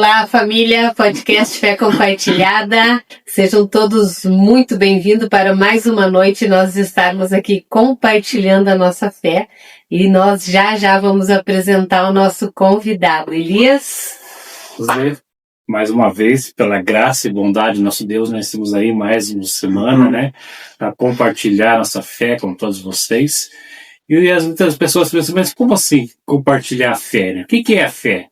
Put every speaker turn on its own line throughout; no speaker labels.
Olá, família, podcast Fé Compartilhada. Sejam todos muito bem-vindos para mais uma noite nós estarmos aqui compartilhando a nossa fé. E nós já vamos apresentar o nosso convidado. Elias?
Mais uma vez, pela graça e bondade do nosso Deus, nós estamos aí mais uma semana, né, para compartilhar nossa fé com todos vocês. E as pessoas pensam, mas como assim compartilhar a fé, né? O que é a fé?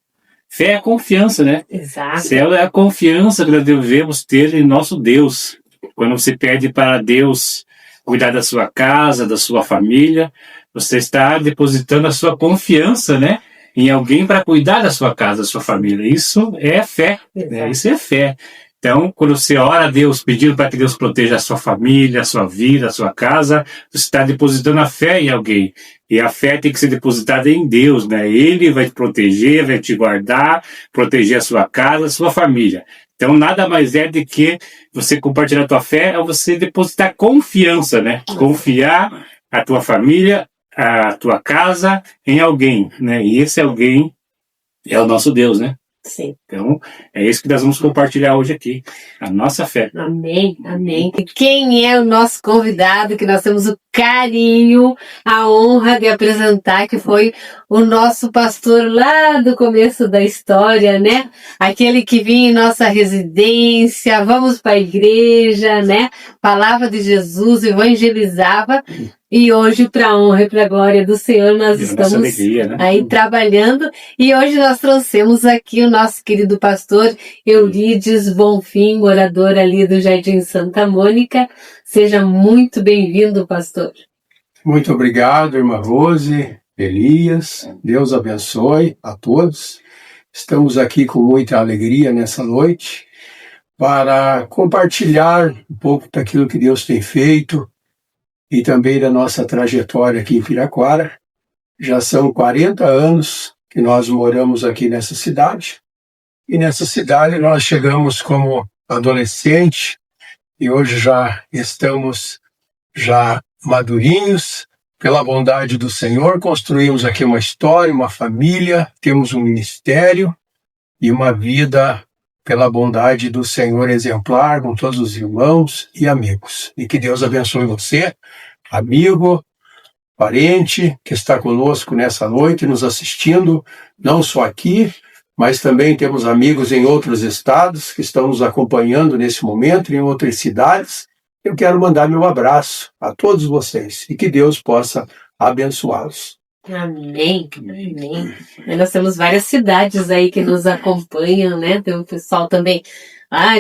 Fé é a confiança, né?
Exato.
Fé é a confiança que nós devemos ter em nosso Deus. Quando você pede para Deus cuidar da sua casa, da sua família, você está depositando a sua confiança, né, em alguém para cuidar da sua casa, da sua família. Isso é fé, né? Isso é fé. Então, quando você ora a Deus, pedindo para que Deus proteja a sua família, a sua vida, a sua casa, você está depositando a fé em alguém. E a fé tem que ser depositada em Deus, né? Ele vai te proteger, vai te guardar, proteger a sua casa, a sua família. Então, nada mais é do que você compartilhar a tua fé, é você depositar confiança, né? Confiar a tua família, a tua casa em alguém, né? E esse alguém é o nosso Deus, né?
Sim.
Então, é isso que nós vamos compartilhar hoje aqui, a nossa fé.
Amém, amém. E quem é o nosso convidado, que nós temos o carinho, a honra de apresentar, que foi o nosso pastor lá do começo da história, né? Aquele que vinha em nossa residência, vamos para a igreja, né? Falava de Jesus, evangelizava. E hoje, para a honra e para a glória do Senhor, nós estamos
alegria, né?
aí trabalhando. E hoje nós trouxemos aqui o nosso querido pastor Eurides Bonfim, morador ali do Jardim Santa Mônica. Seja muito bem-vindo, pastor.
Muito obrigado, irmã Rose, Elias. Deus abençoe a todos. Estamos aqui com muita alegria nessa noite para compartilhar um pouco daquilo que Deus tem feito e também da nossa trajetória aqui em Piraquara. Já são 40 anos que nós moramos aqui nessa cidade. E nessa cidade nós chegamos como adolescente e hoje já estamos madurinhos. Pela bondade do Senhor, construímos aqui uma história, uma família, temos um ministério e uma vida pela bondade do Senhor exemplar com todos os irmãos e amigos. E que Deus abençoe você, amigo, parente, que está conosco nessa noite, nos assistindo, não só aqui, mas também temos amigos em outros estados que estão nos acompanhando nesse momento, em outras cidades. Eu quero mandar meu abraço a todos vocês e que Deus possa abençoá-los.
Amém, amém. E nós temos várias cidades aí que nos acompanham, né? Tem o pessoal também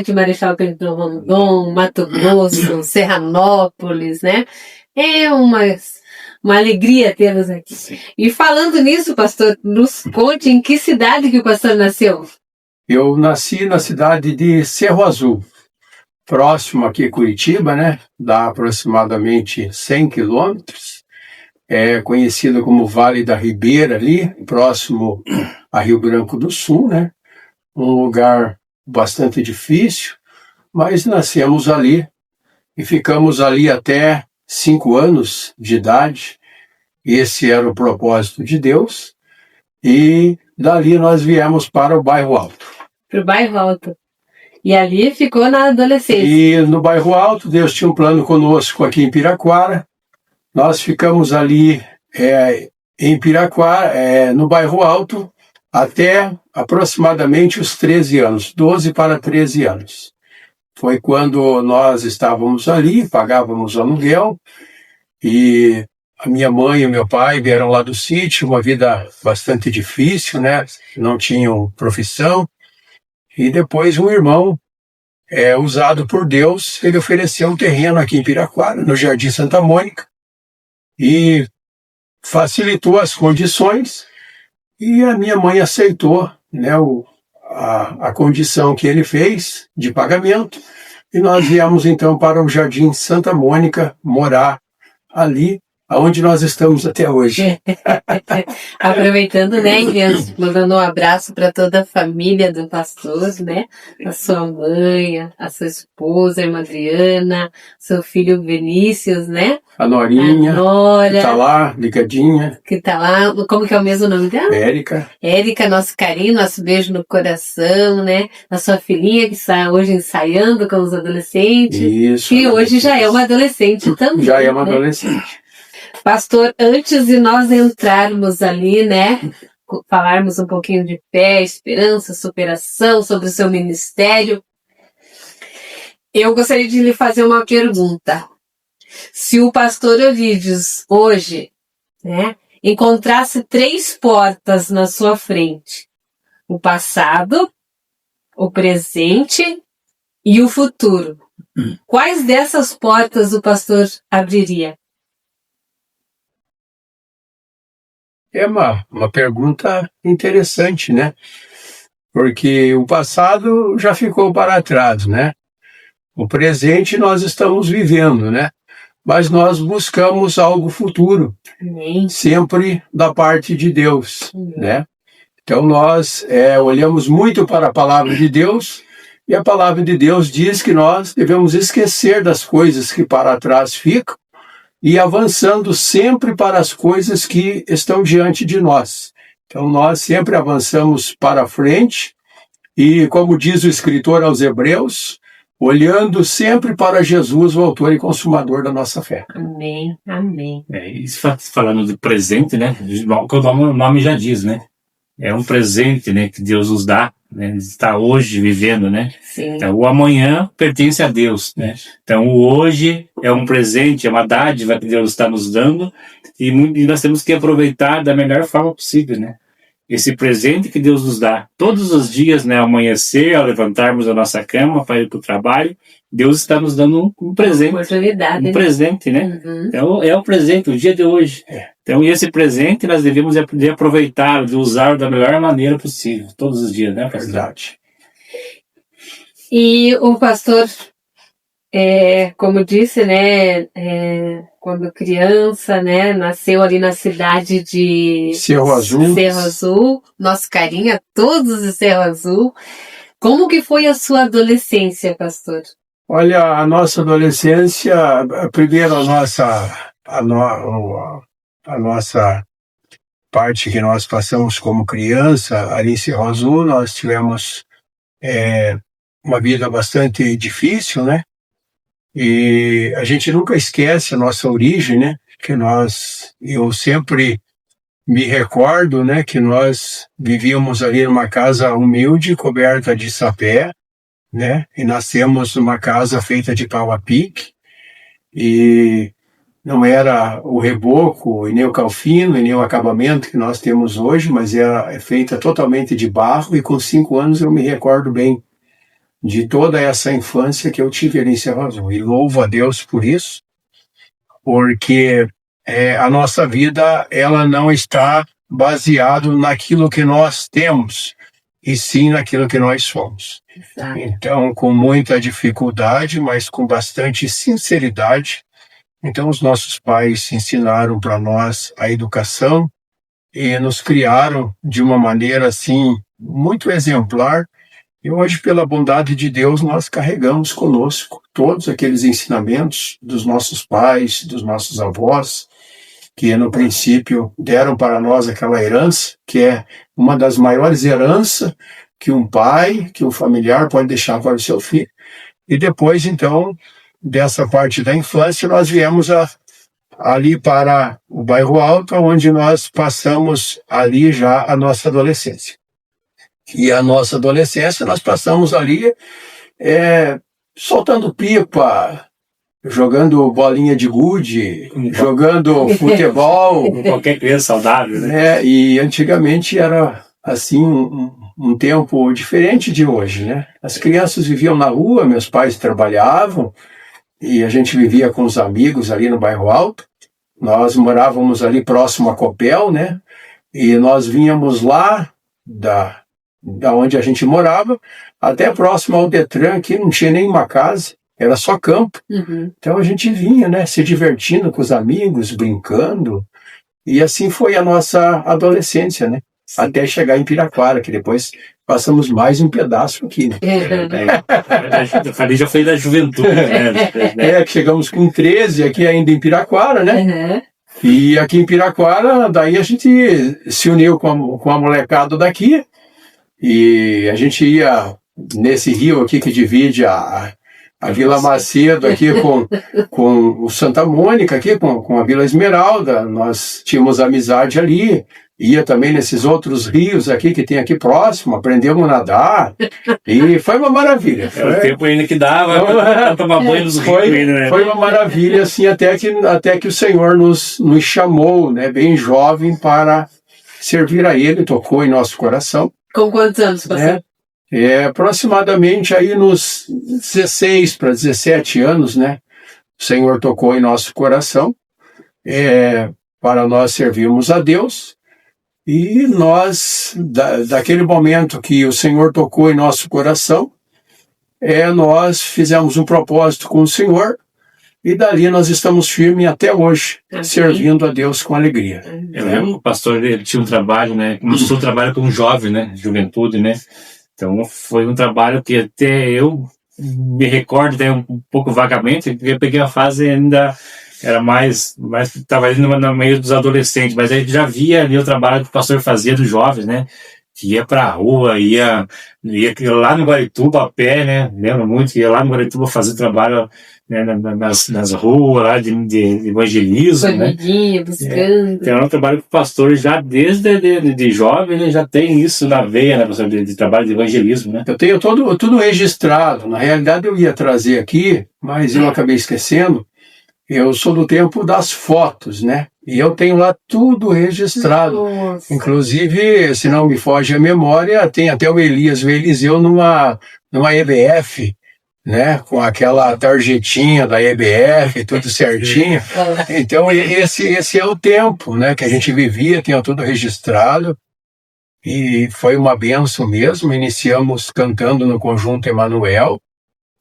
de Marechal Cândido Rondon, Mato Grosso, Serranópolis, né? É uma alegria tê-los aqui.
Sim.
E falando nisso, pastor, nos conte em que cidade que o pastor nasceu?
Eu nasci na cidade de Cerro Azul, próximo aqui a Curitiba, né? Dá aproximadamente 100 quilômetros. É conhecido como Vale da Ribeira ali, próximo a Rio Branco do Sul, né? Um lugar bastante difícil, mas nascemos ali e ficamos ali até 5 anos de idade. Esse era o propósito de Deus. E dali nós viemos para o Bairro Alto.
Para o Bairro Alto. E ali ficou na adolescência.
E no Bairro Alto, Deus tinha um plano conosco aqui em Piraquara. Nós ficamos ali em Piraquara, no Bairro Alto, até aproximadamente os 13 anos, 12 para 13 anos. Foi quando nós estávamos ali, pagávamos aluguel, e a minha mãe e o meu pai vieram lá do sítio, uma vida bastante difícil, né? Não tinham profissão. E depois um irmão, usado por Deus, ele ofereceu um terreno aqui em Piraquara, no Jardim Santa Mônica, e facilitou as condições, e a minha mãe aceitou, né, a condição que ele fez de pagamento, e nós viemos então para o Jardim Santa Mônica morar ali, aonde nós estamos até hoje.
Aproveitando, né, Elias, mandando um abraço para toda a família do pastor, né? A sua mãe, a sua esposa, a irmã Adriana, seu filho Vinícius, né?
A Norinha,
A Nora,
que tá lá, ligadinha.
que tá lá, como que é o mesmo nome dela?
Érica.
Érica, nosso carinho, nosso beijo no coração, né? A sua filhinha que está hoje ensaiando com os adolescentes.
Isso.
Que hoje já é uma adolescente também.
Já é uma
né?
adolescente.
Pastor, antes de nós entrarmos ali, né? Falarmos um pouquinho de fé, esperança, superação, sobre o seu ministério, eu gostaria de lhe fazer uma pergunta. Se o pastor Eurídios hoje, né, encontrasse 3 portas na sua frente, o passado, o presente e o futuro, quais dessas portas o pastor abriria?
É uma pergunta interessante, né? Porque o passado já ficou para trás, né? O presente nós estamos vivendo, né? Mas nós buscamos algo futuro,
Amém.
sempre da parte de Deus, né? Então nós olhamos muito para a palavra de Deus, e a palavra de Deus diz que nós devemos esquecer das coisas que para trás ficam e avançando sempre para as coisas que estão diante de nós. Então nós sempre avançamos para frente e, como diz o escritor aos Hebreus, olhando sempre para Jesus, o autor e consumador da nossa fé.
Amém, amém.
Isso falando do presente, né? O nome já diz, né? É um presente, né, que Deus nos dá, né? Está hoje vivendo, né?
Sim.
Então, o amanhã pertence a Deus, né? Então, o hoje é um presente, é uma dádiva que Deus está nos dando e nós temos que aproveitar da melhor forma possível, né? Esse presente que Deus nos dá todos os dias, né, ao amanhecer, ao levantarmos da nossa cama para ir para o trabalho, Deus está nos dando um presente.
Oportunidade.
Um presente, né?
Uhum.
Então, é o presente, o dia de hoje. Então, esse presente nós devemos de aproveitar, de usar da melhor maneira possível, todos os dias, né, pastor?
Verdade.
E o pastor, como disse, né, quando criança, né, nasceu ali na cidade de
Cerro Azul.
Cerro Azul, nosso carinho a todos de Cerro Azul. Como que foi a sua adolescência, pastor?
Olha, a nossa adolescência, primeiro a nossa parte que nós passamos como criança, ali em Cerro Azul, nós tivemos uma vida bastante difícil, né? E a gente nunca esquece a nossa origem, né? Eu sempre me recordo, né, que nós vivíamos ali numa casa humilde, coberta de sapé, né? E nascemos numa casa feita de pau a pique, e não era o reboco, e nem o calfino, e nem o acabamento que nós temos hoje, mas é feita totalmente de barro, e com 5 anos eu me recordo bem de toda essa infância que eu tive ali em Cerro Azul. E louvo a Deus por isso, porque a nossa vida ela não está baseada naquilo que nós temos, e sim naquilo que nós somos.
Exato.
Então, com muita dificuldade, mas com bastante sinceridade, então os nossos pais ensinaram para nós a educação e nos criaram de uma maneira assim muito exemplar. E hoje, pela bondade de Deus, nós carregamos conosco todos aqueles ensinamentos dos nossos pais, dos nossos avós, que no princípio deram para nós aquela herança, que é uma das maiores heranças que um pai, que um familiar pode deixar para o seu filho. E depois, então, dessa parte da infância, nós viemos ali para o Bairro Alto, onde nós passamos ali já a nossa adolescência. E a nossa adolescência nós passamos ali soltando pipa, jogando bolinha de gude, jogando futebol.
Qualquer criança saudável, né?
E antigamente era assim um tempo diferente de hoje, né? As crianças viviam na rua, meus pais trabalhavam e a gente vivia com os amigos ali no Bairro Alto. Nós morávamos ali próximo a Copel, né? E nós vínhamos lá da onde a gente morava, até próximo ao Detran, que não tinha nenhuma casa. era só campo. Então a gente vinha, né, se divertindo com os amigos, brincando, e assim foi a nossa adolescência, né? Até chegar em Piraquara, que depois passamos mais um pedaço aqui, né?
Eu falei, já foi da juventude, né?
Que chegamos com 13 aqui ainda em Piraquara, né? E aqui em Piraquara, daí a gente se uniu com a molecada daqui, e a gente ia nesse rio aqui que divide a Vila Macedo aqui com o Santa Mônica aqui, com a Vila Esmeralda. Nós tínhamos amizade ali, ia também nesses outros rios aqui que tem aqui próximo, aprendemos a nadar, e foi uma maravilha.
O tempo ainda que dava para tomar banho nos rios ainda, né?
Foi uma maravilha, assim, até que o Senhor nos chamou, né, bem jovem, para servir a Ele, tocou em nosso coração.
Com quantos anos, pastor?
Aproximadamente aí nos 16 para 17 anos, né? O Senhor tocou em nosso coração para nós servirmos a Deus. E nós, daquele momento que o Senhor tocou em nosso coração, nós fizemos um propósito com o Senhor, e dali nós estamos firmes até hoje, servindo a Deus com alegria.
Eu lembro que o pastor ele tinha um trabalho, né? Começou a trabalhar com um jovem, né? Juventude, né? Então foi um trabalho que até eu me recordo até um pouco vagamente, porque eu peguei a fase ainda era mais estava ali no meio dos adolescentes, mas a gente já via ali o trabalho que o pastor fazia dos jovens, né? Que ia pra rua, ia lá no Guarituba a pé, né? Lembro muito que ia lá no Guarituba fazer trabalho, né, nas ruas lá de evangelismo, né?
Buscando.
Então é um trabalho que o pastor já desde de jovem ele já tem isso na veia, né, pastor, de trabalho de evangelismo, né?
Eu tenho tudo registrado. Na realidade eu ia trazer aqui, mas eu acabei esquecendo. Eu sou do tempo das fotos, né? E eu tenho lá tudo registrado. Nossa. Inclusive, se não me foge a memória, tem até o Eliseu numa EBF, né? Com aquela tarjetinha da EBF, tudo certinho. Então, esse é o tempo, né? Que a gente vivia, tinha tudo registrado. E foi uma benção mesmo. Iniciamos cantando no Conjunto Emanuel,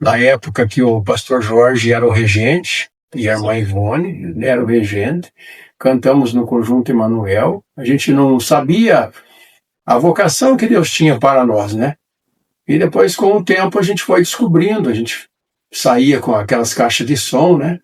na época que o pastor Jorge era o regente, e a irmã Ivone era o regente. Cantamos no Conjunto Emanuel. A gente não sabia a vocação que Deus tinha para nós, né? E depois, com o tempo, a gente foi descobrindo. A gente saía com aquelas caixas de som, né?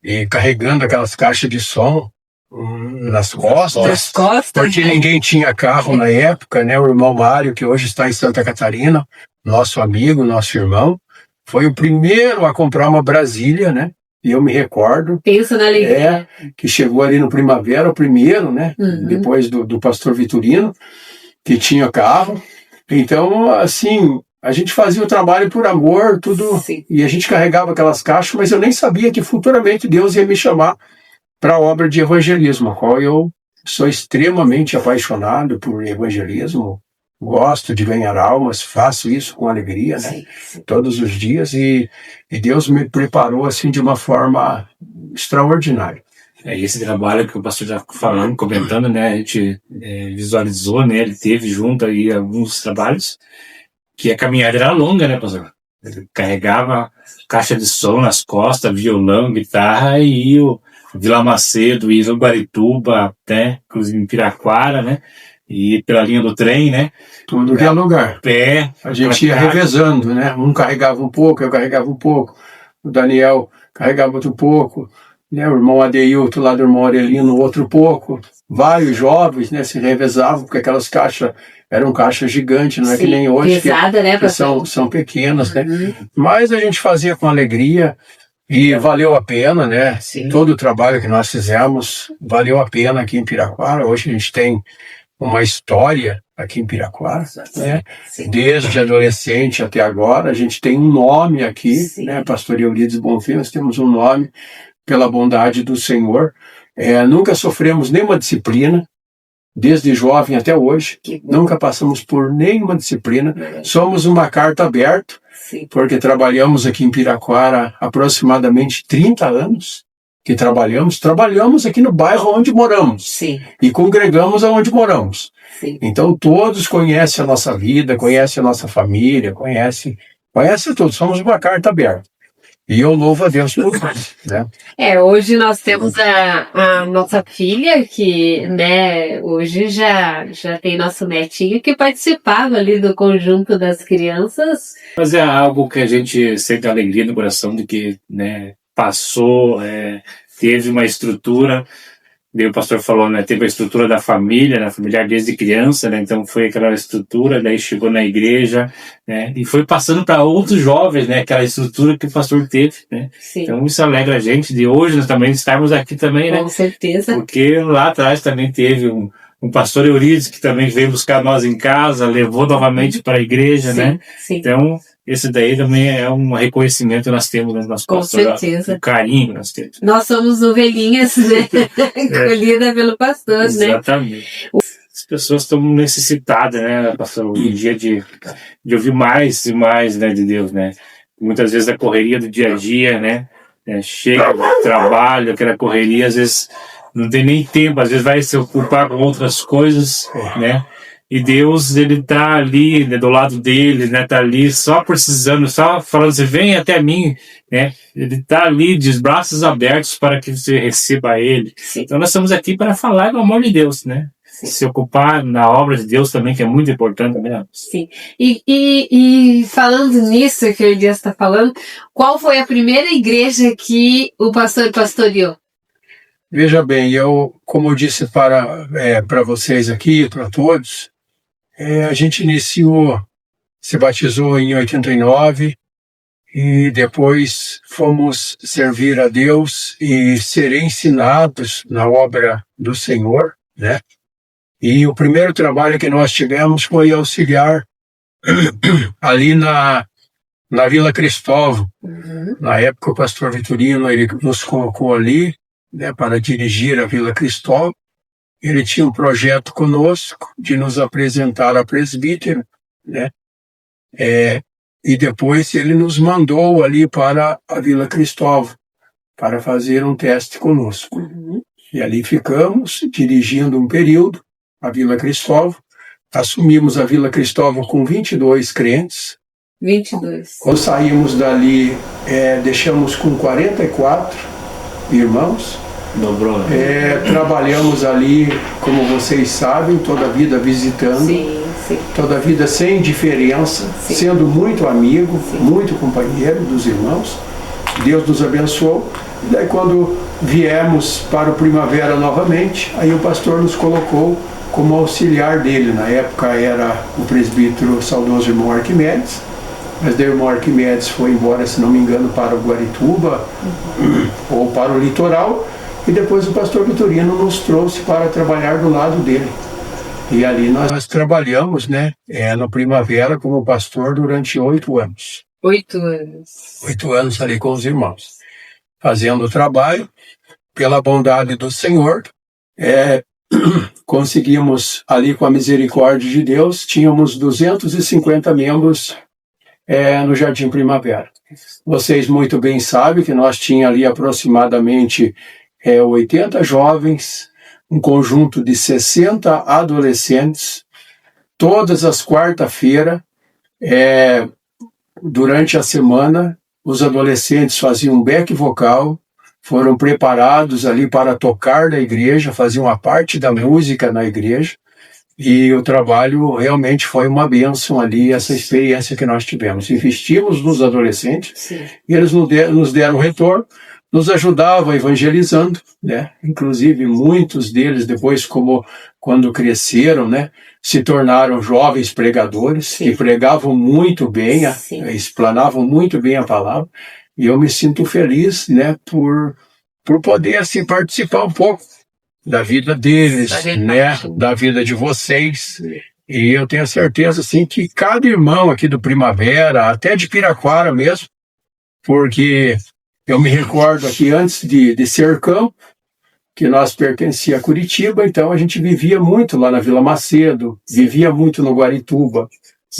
E carregando aquelas caixas de som nas costas. Porque ninguém tinha carro na época, né? O irmão Mário, que hoje está em Santa Catarina, nosso amigo, nosso irmão, foi o primeiro a comprar uma Brasília, né? E eu me recordo.
Penso na alegria.
Que chegou ali no Primavera, o primeiro, né? Depois do pastor Vitorino, que tinha carro. Então, assim, a gente fazia o trabalho por amor, tudo. Sim. E a gente carregava aquelas caixas, mas eu nem sabia que futuramente Deus ia me chamar para a obra de evangelismo, a qual eu sou extremamente apaixonado por evangelismo. Gosto de ganhar almas, faço isso com alegria, né? Sim. Todos os dias, e Deus me preparou assim de uma forma extraordinária.
Esse trabalho que o pastor já falando, comentando, né? A gente visualizou, né? Ele teve junto aí alguns trabalhos, que a caminhada era longa, né, pastor? Ele carregava caixa de som nas costas, violão, guitarra, e o Vila Macedo, ia o Guarituba, até, inclusive em Piraquara, né? E pela linha do trem, né?
Tudo que é lugar.
Pé.
A gente ia revezando, né? Um carregava um pouco, eu carregava um pouco. O Daniel carregava outro pouco. Né? O irmão Adeilton lá do irmão Aurelino, outro pouco. Vários jovens, né? Se revezavam, porque aquelas caixas eram caixas gigantes, não é que nem hoje.
Pesada, né?
Que são pequenas, né? Mas a gente fazia com alegria. E valeu a pena, né? Sim. Todo o trabalho que nós fizemos valeu a pena aqui em Piraquara. Hoje a gente tem uma história aqui em Piraquara, né? Desde adolescente até agora, a gente tem um nome aqui, né? Pastor Eurides Bonfim, nós temos um nome pela bondade do Senhor. Nunca sofremos nenhuma disciplina, desde jovem até hoje, nunca passamos por nenhuma disciplina. Somos uma carta aberta, porque trabalhamos aqui em Piraquara aproximadamente 30 anos. Que trabalhamos aqui no bairro onde moramos. Sim. E congregamos aonde moramos. Sim. Então todos conhecem a nossa vida, conhecem a nossa família, conhecem todos. Somos uma carta aberta. E eu louvo a Deus por isso, né?
Hoje nós temos a nossa filha que, né, hoje já tem nosso netinho que participava ali do conjunto das crianças.
Mas é algo que a gente sente alegria no coração de que, né, passou, teve uma estrutura. O pastor falou, né, teve a estrutura da família, né, familiar desde criança, né, então foi aquela estrutura, daí chegou na igreja, né, e foi passando para outros jovens, né, aquela estrutura que o pastor teve, né.
Sim.
Então isso alegra a gente de hoje nós também estarmos aqui também, né.
Com certeza.
Porque lá atrás também teve um pastor Eurides que também veio buscar nós em casa, levou novamente para a igreja,
Sim,
né.
sim.
Então esse daí também é um reconhecimento que nós temos no nosso pastor.
Com certeza.
O carinho que nós temos.
Nós somos ovelhinhas, né? Colhida pelo pastor,
Exatamente.
né?
As pessoas estão necessitadas, né, pastor, hoje em dia de ouvir mais e mais, né, de Deus, né? Muitas vezes a correria do dia a dia, né? Chega do trabalho, aquela correria, às vezes não tem nem tempo, às vezes vai se ocupar com outras coisas, né? E Deus, ele tá ali, né, do lado dele, né, tá ali só precisando, só falando assim, vem até mim, né, ele tá ali de braços abertos para que você receba ele.
Sim.
Então nós estamos aqui para falar do amor de Deus, né, se ocupar na obra de Deus também, que é muito importante, né.
Sim, e falando nisso que o Elias está falando, qual foi a primeira igreja que o pastor pastoreou?
Veja bem, como eu disse para vocês aqui, para todos, a gente se batizou em 89 e depois fomos servir a Deus e ser ensinados na obra do Senhor, né? E o primeiro trabalho que nós tivemos foi auxiliar ali na Vila Cristóvão.
Uhum.
Na época o pastor Vitorino, ele nos colocou ali, né, para dirigir a Vila Cristóvão. Ele tinha um projeto conosco de nos apresentar a presbítero, né? E depois ele nos mandou ali para a Vila Cristóvão para fazer um teste conosco.
Uhum.
E ali ficamos, dirigindo um período, a Vila Cristóvão. Assumimos a Vila Cristóvão com 22 crentes.
22.
Quando saímos dali, deixamos com 44 irmãos.
Dobrou, né?
Trabalhamos ali, como vocês sabem, toda a vida visitando,
Sim.
toda a vida sem diferença,
Sim.
sendo muito amigo, muito companheiro dos irmãos. Deus nos abençoou. E daí quando viemos para o Primavera novamente, aí o pastor nos colocou como auxiliar dele. Na época era o presbítero saudoso irmão Arquimedes, mas daí o irmão Arquimedes foi embora, se não me engano, para o Guarituba, ou para o litoral. E depois o pastor Vitorino nos trouxe para trabalhar do lado dele. E ali nós trabalhamos, né, no Primavera como pastor durante 8 anos.
8 anos.
8 anos ali com os irmãos, fazendo o trabalho. Pela bondade do Senhor, conseguimos ali com a misericórdia de Deus, tínhamos 250 membros no Jardim Primavera. Vocês muito bem sabem que nós tínhamos ali aproximadamente 80 jovens, um conjunto de 60 adolescentes, todas as quarta-feiras, durante a semana, os adolescentes faziam um back vocal, foram preparados ali para tocar na igreja, faziam a parte da música na igreja, e o trabalho realmente foi uma bênção ali, essa experiência que nós tivemos. Investimos nos adolescentes,
Sim.
e eles nos deram retorno, nos ajudavam evangelizando, né? Inclusive muitos deles depois, quando cresceram, né, se tornaram jovens pregadores. Sim. Que pregavam muito bem, explanavam muito bem a palavra, e eu me sinto feliz, né, por poder assim participar um pouco da vida deles, né, da vida de vocês. E eu tenho certeza assim que cada irmão aqui do Primavera, até de Piraquara mesmo, porque eu me recordo aqui antes de Sercão, que nós pertencia a Curitiba, então a gente vivia muito lá na Vila Macedo, vivia muito no Guarituba,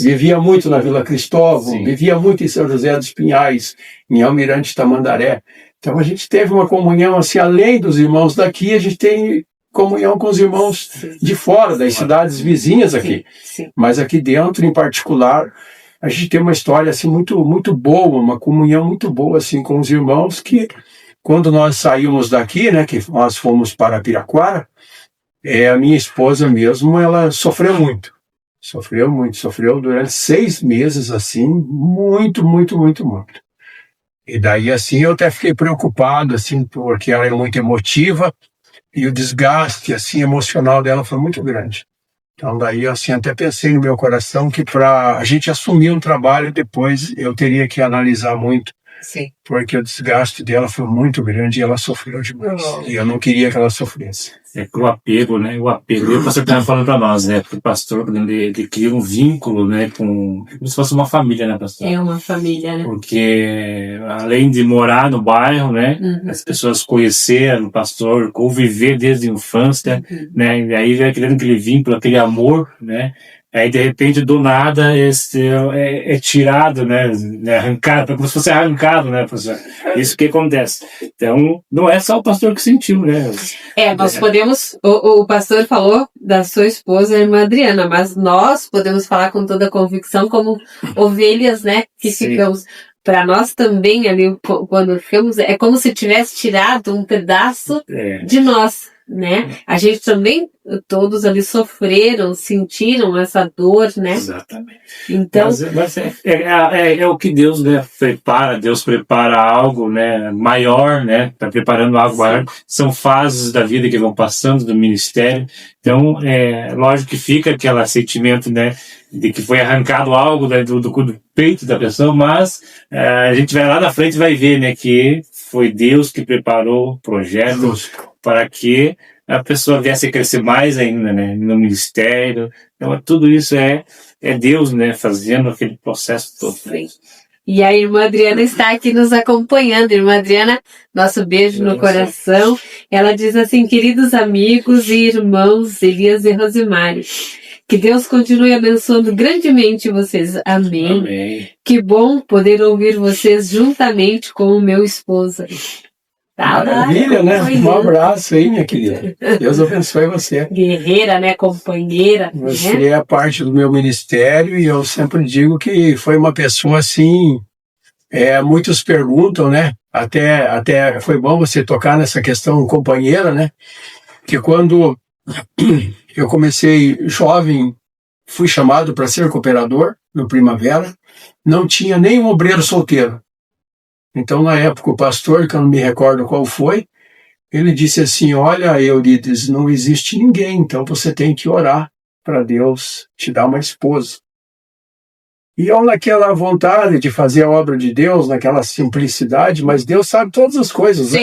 vivia muito na Vila Cristóvão, sim, vivia muito em São José dos Pinhais, em Almirante Tamandaré. Então a gente teve uma comunhão assim, além dos irmãos daqui, a gente tem comunhão com os irmãos de fora, das cidades vizinhas aqui. Sim. Mas aqui dentro, em particular, a gente tem uma história assim muito, muito boa, uma comunhão muito boa assim com os irmãos, que quando nós saímos daqui, né, que nós fomos para Piraquara, a minha esposa mesmo, ela sofreu muito. Sofreu durante 6 meses, assim, muito, muito, muito, muito. E daí, assim, eu até fiquei preocupado, assim, porque ela é muito emotiva e o desgaste, assim, emocional dela foi muito grande. Então, daí, assim, até pensei no meu coração que para a gente assumir um trabalho depois, eu teria que analisar muito,
Sim.
porque o desgaste dela foi muito grande e ela sofreu demais. E eu não queria que ela sofresse.
É que o apego, né? O apego. E o pastor estava falando para nós, né? Porque o pastor, ele cria um vínculo, né? Como se fosse uma família, né, pastor?
É uma família, né?
Porque além de morar no bairro, né? As pessoas conheceram o pastor, conviver desde a infância, né? E aí vai criando aquele vínculo, aquele amor, né? Aí, de repente, do nada, é tirado, né? Arrancado, como se fosse arrancado, né, professor? Isso que acontece. Então, não é só o pastor que sentiu, né?
Nós podemos, o pastor falou da sua esposa, a irmã Adriana, mas nós podemos falar com toda a convicção como ovelhas, né, que
Sim.
ficamos, para nós também ali, quando ficamos, é como se tivesse tirado um pedaço de nós, né? A gente também, todos ali sofreram, sentiram essa dor, né?
Exatamente.
Então,
Mas é o que Deus, né, prepara. Deus prepara algo, né, maior, né, está preparando algo maior. São fases da vida que vão passando do ministério. Então, lógico que fica aquele sentimento, né, de que foi arrancado algo, né, do peito da pessoa, mas a gente vai lá na frente e vai ver, né, que foi Deus que preparou o projeto para que a pessoa viesse a crescer mais ainda, né, no ministério. Então, tudo isso é Deus, né, fazendo aquele processo todo.
Sim. E a irmã Adriana está aqui nos acompanhando. Irmã Adriana, nosso beijo no coração. Ela diz assim: queridos amigos e irmãos Elias e Rosemary, que Deus continue abençoando grandemente vocês. Amém.
Amém.
Que bom poder ouvir vocês juntamente com o meu esposo.
Maravilha, né? Um abraço aí, minha querida. Deus abençoe você.
Guerreira, né? Companheira.
Você
né?
é parte do meu ministério e eu sempre digo que foi uma pessoa assim. Muitos perguntam, né? Até foi bom você tocar nessa questão companheira, né? Que quando eu comecei jovem, fui chamado para ser cooperador no Primavera, não tinha nenhum obreiro solteiro. Então, na época, o pastor, que eu não me recordo qual foi, ele disse assim: olha, Eurides, não existe ninguém, então você tem que orar para Deus te dar uma esposa. E eu naquela vontade de fazer a obra de Deus, naquela simplicidade, mas Deus sabe todas as coisas, né?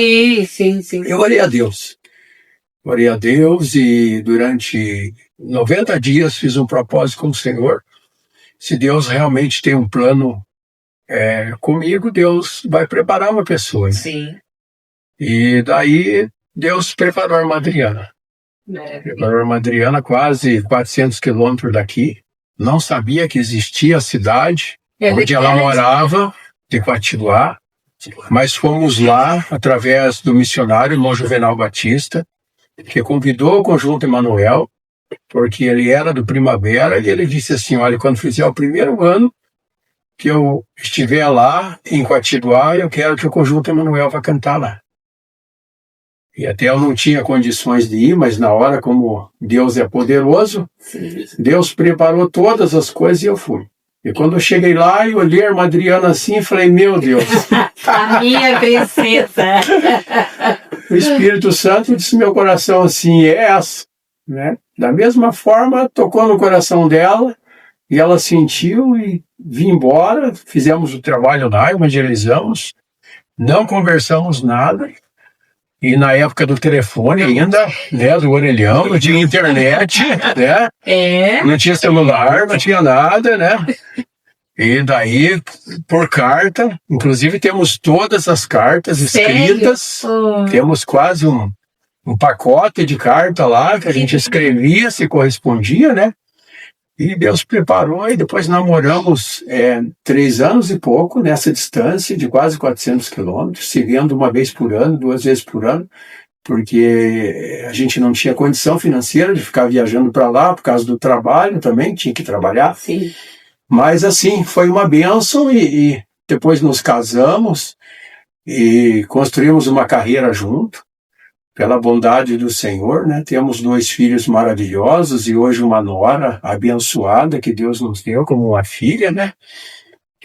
Sim.
Eu orei a Deus. Orei a Deus e durante 90 dias fiz um propósito com o Senhor. Se Deus realmente tem um plano comigo, Deus vai preparar uma pessoa. Né?
Sim.
E daí Deus preparou a irmã Adriana. Preparou a irmã Adriana quase 400 quilômetros daqui. Não sabia que existia a cidade onde ela morava, de Quatiguá. Mas fomos lá através do missionário, irmão Juvenal Batista, que convidou o Conjunto Emanuel, porque ele era do Primavera, e ele disse assim: olha, quando fizer o primeiro ano que eu estiver lá em Quatiguá, eu quero que o Conjunto Emanuel vá cantar lá. E até eu não tinha condições de ir, mas na hora, como Deus é poderoso, Deus preparou todas as coisas e eu fui. E quando eu cheguei lá, eu olhei a irmã Adriana assim e falei: meu Deus.
A minha princesa.
O Espírito Santo disse no meu coração assim: é essa. Né? Da mesma forma, tocou no coração dela e ela sentiu e vim embora. Fizemos o trabalho lá, evangelizamos, não conversamos nada. E na época do telefone ainda, né, do orelhão, não tinha internet, né? Não tinha celular, não tinha nada, né? E daí, por carta, inclusive temos todas as cartas escritas, temos quase um pacote de carta lá que a gente escrevia, se correspondia, né? E Deus preparou e depois namoramos 3 anos e pouco nessa distância de quase 400 quilômetros, se vendo uma vez por ano, 2 vezes por ano, porque a gente não tinha condição financeira de ficar viajando para lá por causa do trabalho também, tinha que trabalhar.
Sim.
Mas assim, foi uma bênção e depois nos casamos e construímos uma carreira junto, pela bondade do Senhor, né? Temos 2 filhos maravilhosos e hoje uma nora abençoada que Deus nos deu como uma filha, né?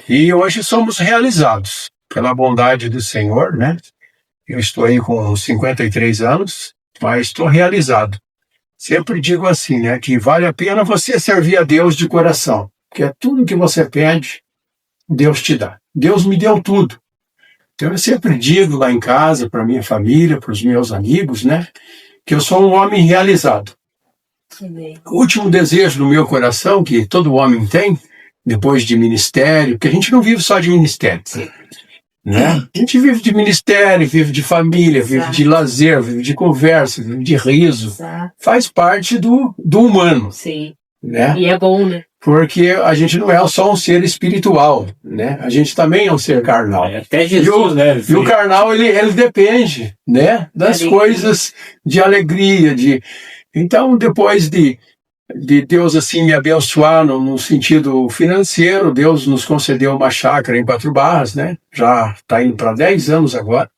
E hoje somos realizados pela bondade do Senhor, né? Eu estou aí com 53 anos, mas estou realizado. Sempre digo assim, né? Que vale a pena você servir a Deus de coração, porque tudo que você pede, Deus te dá. Deus me deu tudo. Então eu sempre digo lá em casa, para minha família, para os meus amigos, né? Que eu sou um homem realizado.
Amém.
O último desejo do meu coração, que todo homem tem, depois de ministério, porque a gente não vive só de ministério, né? A gente vive de ministério, vive de família, vive
Exato.
de lazer, vive de conversa, vive de riso.
Exato.
Faz parte do humano,
Sim.
né?
E é bom, né?
Porque a gente não é só um ser espiritual, né? A gente também é um ser carnal.
Até Jesus, né?
E o carnal, ele depende, né? Das
Alegria.
coisas de alegria, Então, depois de Deus assim me abençoar no sentido financeiro, Deus nos concedeu uma chácara em 4 Barras, né? Já está indo para 10 anos agora,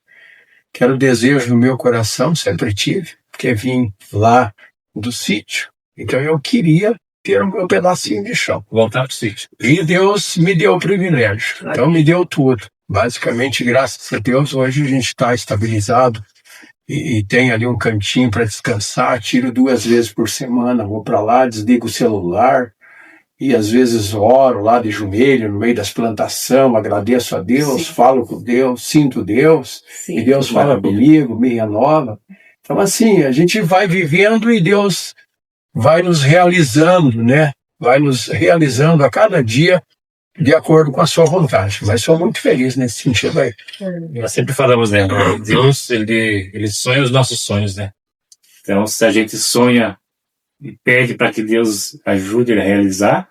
que era o desejo do meu coração, sempre tive, porque vim lá do sítio. Então eu queria ter um meu pedacinho de chão.
Voltar pro sítio.
E Deus me deu o privilégio, então me deu tudo. Basicamente, graças a Deus, hoje a gente está estabilizado, e tem ali um cantinho para descansar, tiro 2 vezes por semana, vou para lá, desligo o celular e às vezes oro lá de joelho no meio das plantações, agradeço a Deus,
Sim.
falo com Deus, sinto Deus,
Sim.
e Deus fala comigo, me renova. Então assim, a gente vai vivendo e Deus vai nos realizando, né? Vai nos realizando a cada dia de acordo com a sua vontade. Mas sou muito feliz nesse sentido aí.
Nós sempre falamos, né? Deus, ele sonha os nossos sonhos, né? Então, se a gente sonha e pede para que Deus ajude ele a realizar,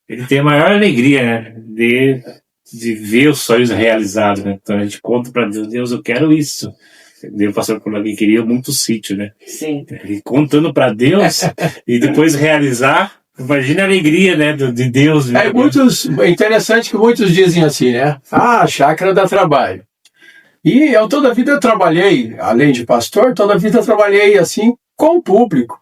ele tem a maior alegria, né? De ver os sonhos realizados, né? Então, a gente conta para Deus, Deus, eu quero isso. O pastor Colagui queria muito sítio, né?
Sim.
E contando para Deus e depois realizar, imagina a alegria, né? De Deus.
É interessante que muitos dizem assim, né? Ah, a chácara dá trabalho. E eu toda a vida trabalhei, além de pastor, toda a vida trabalhei assim com o público.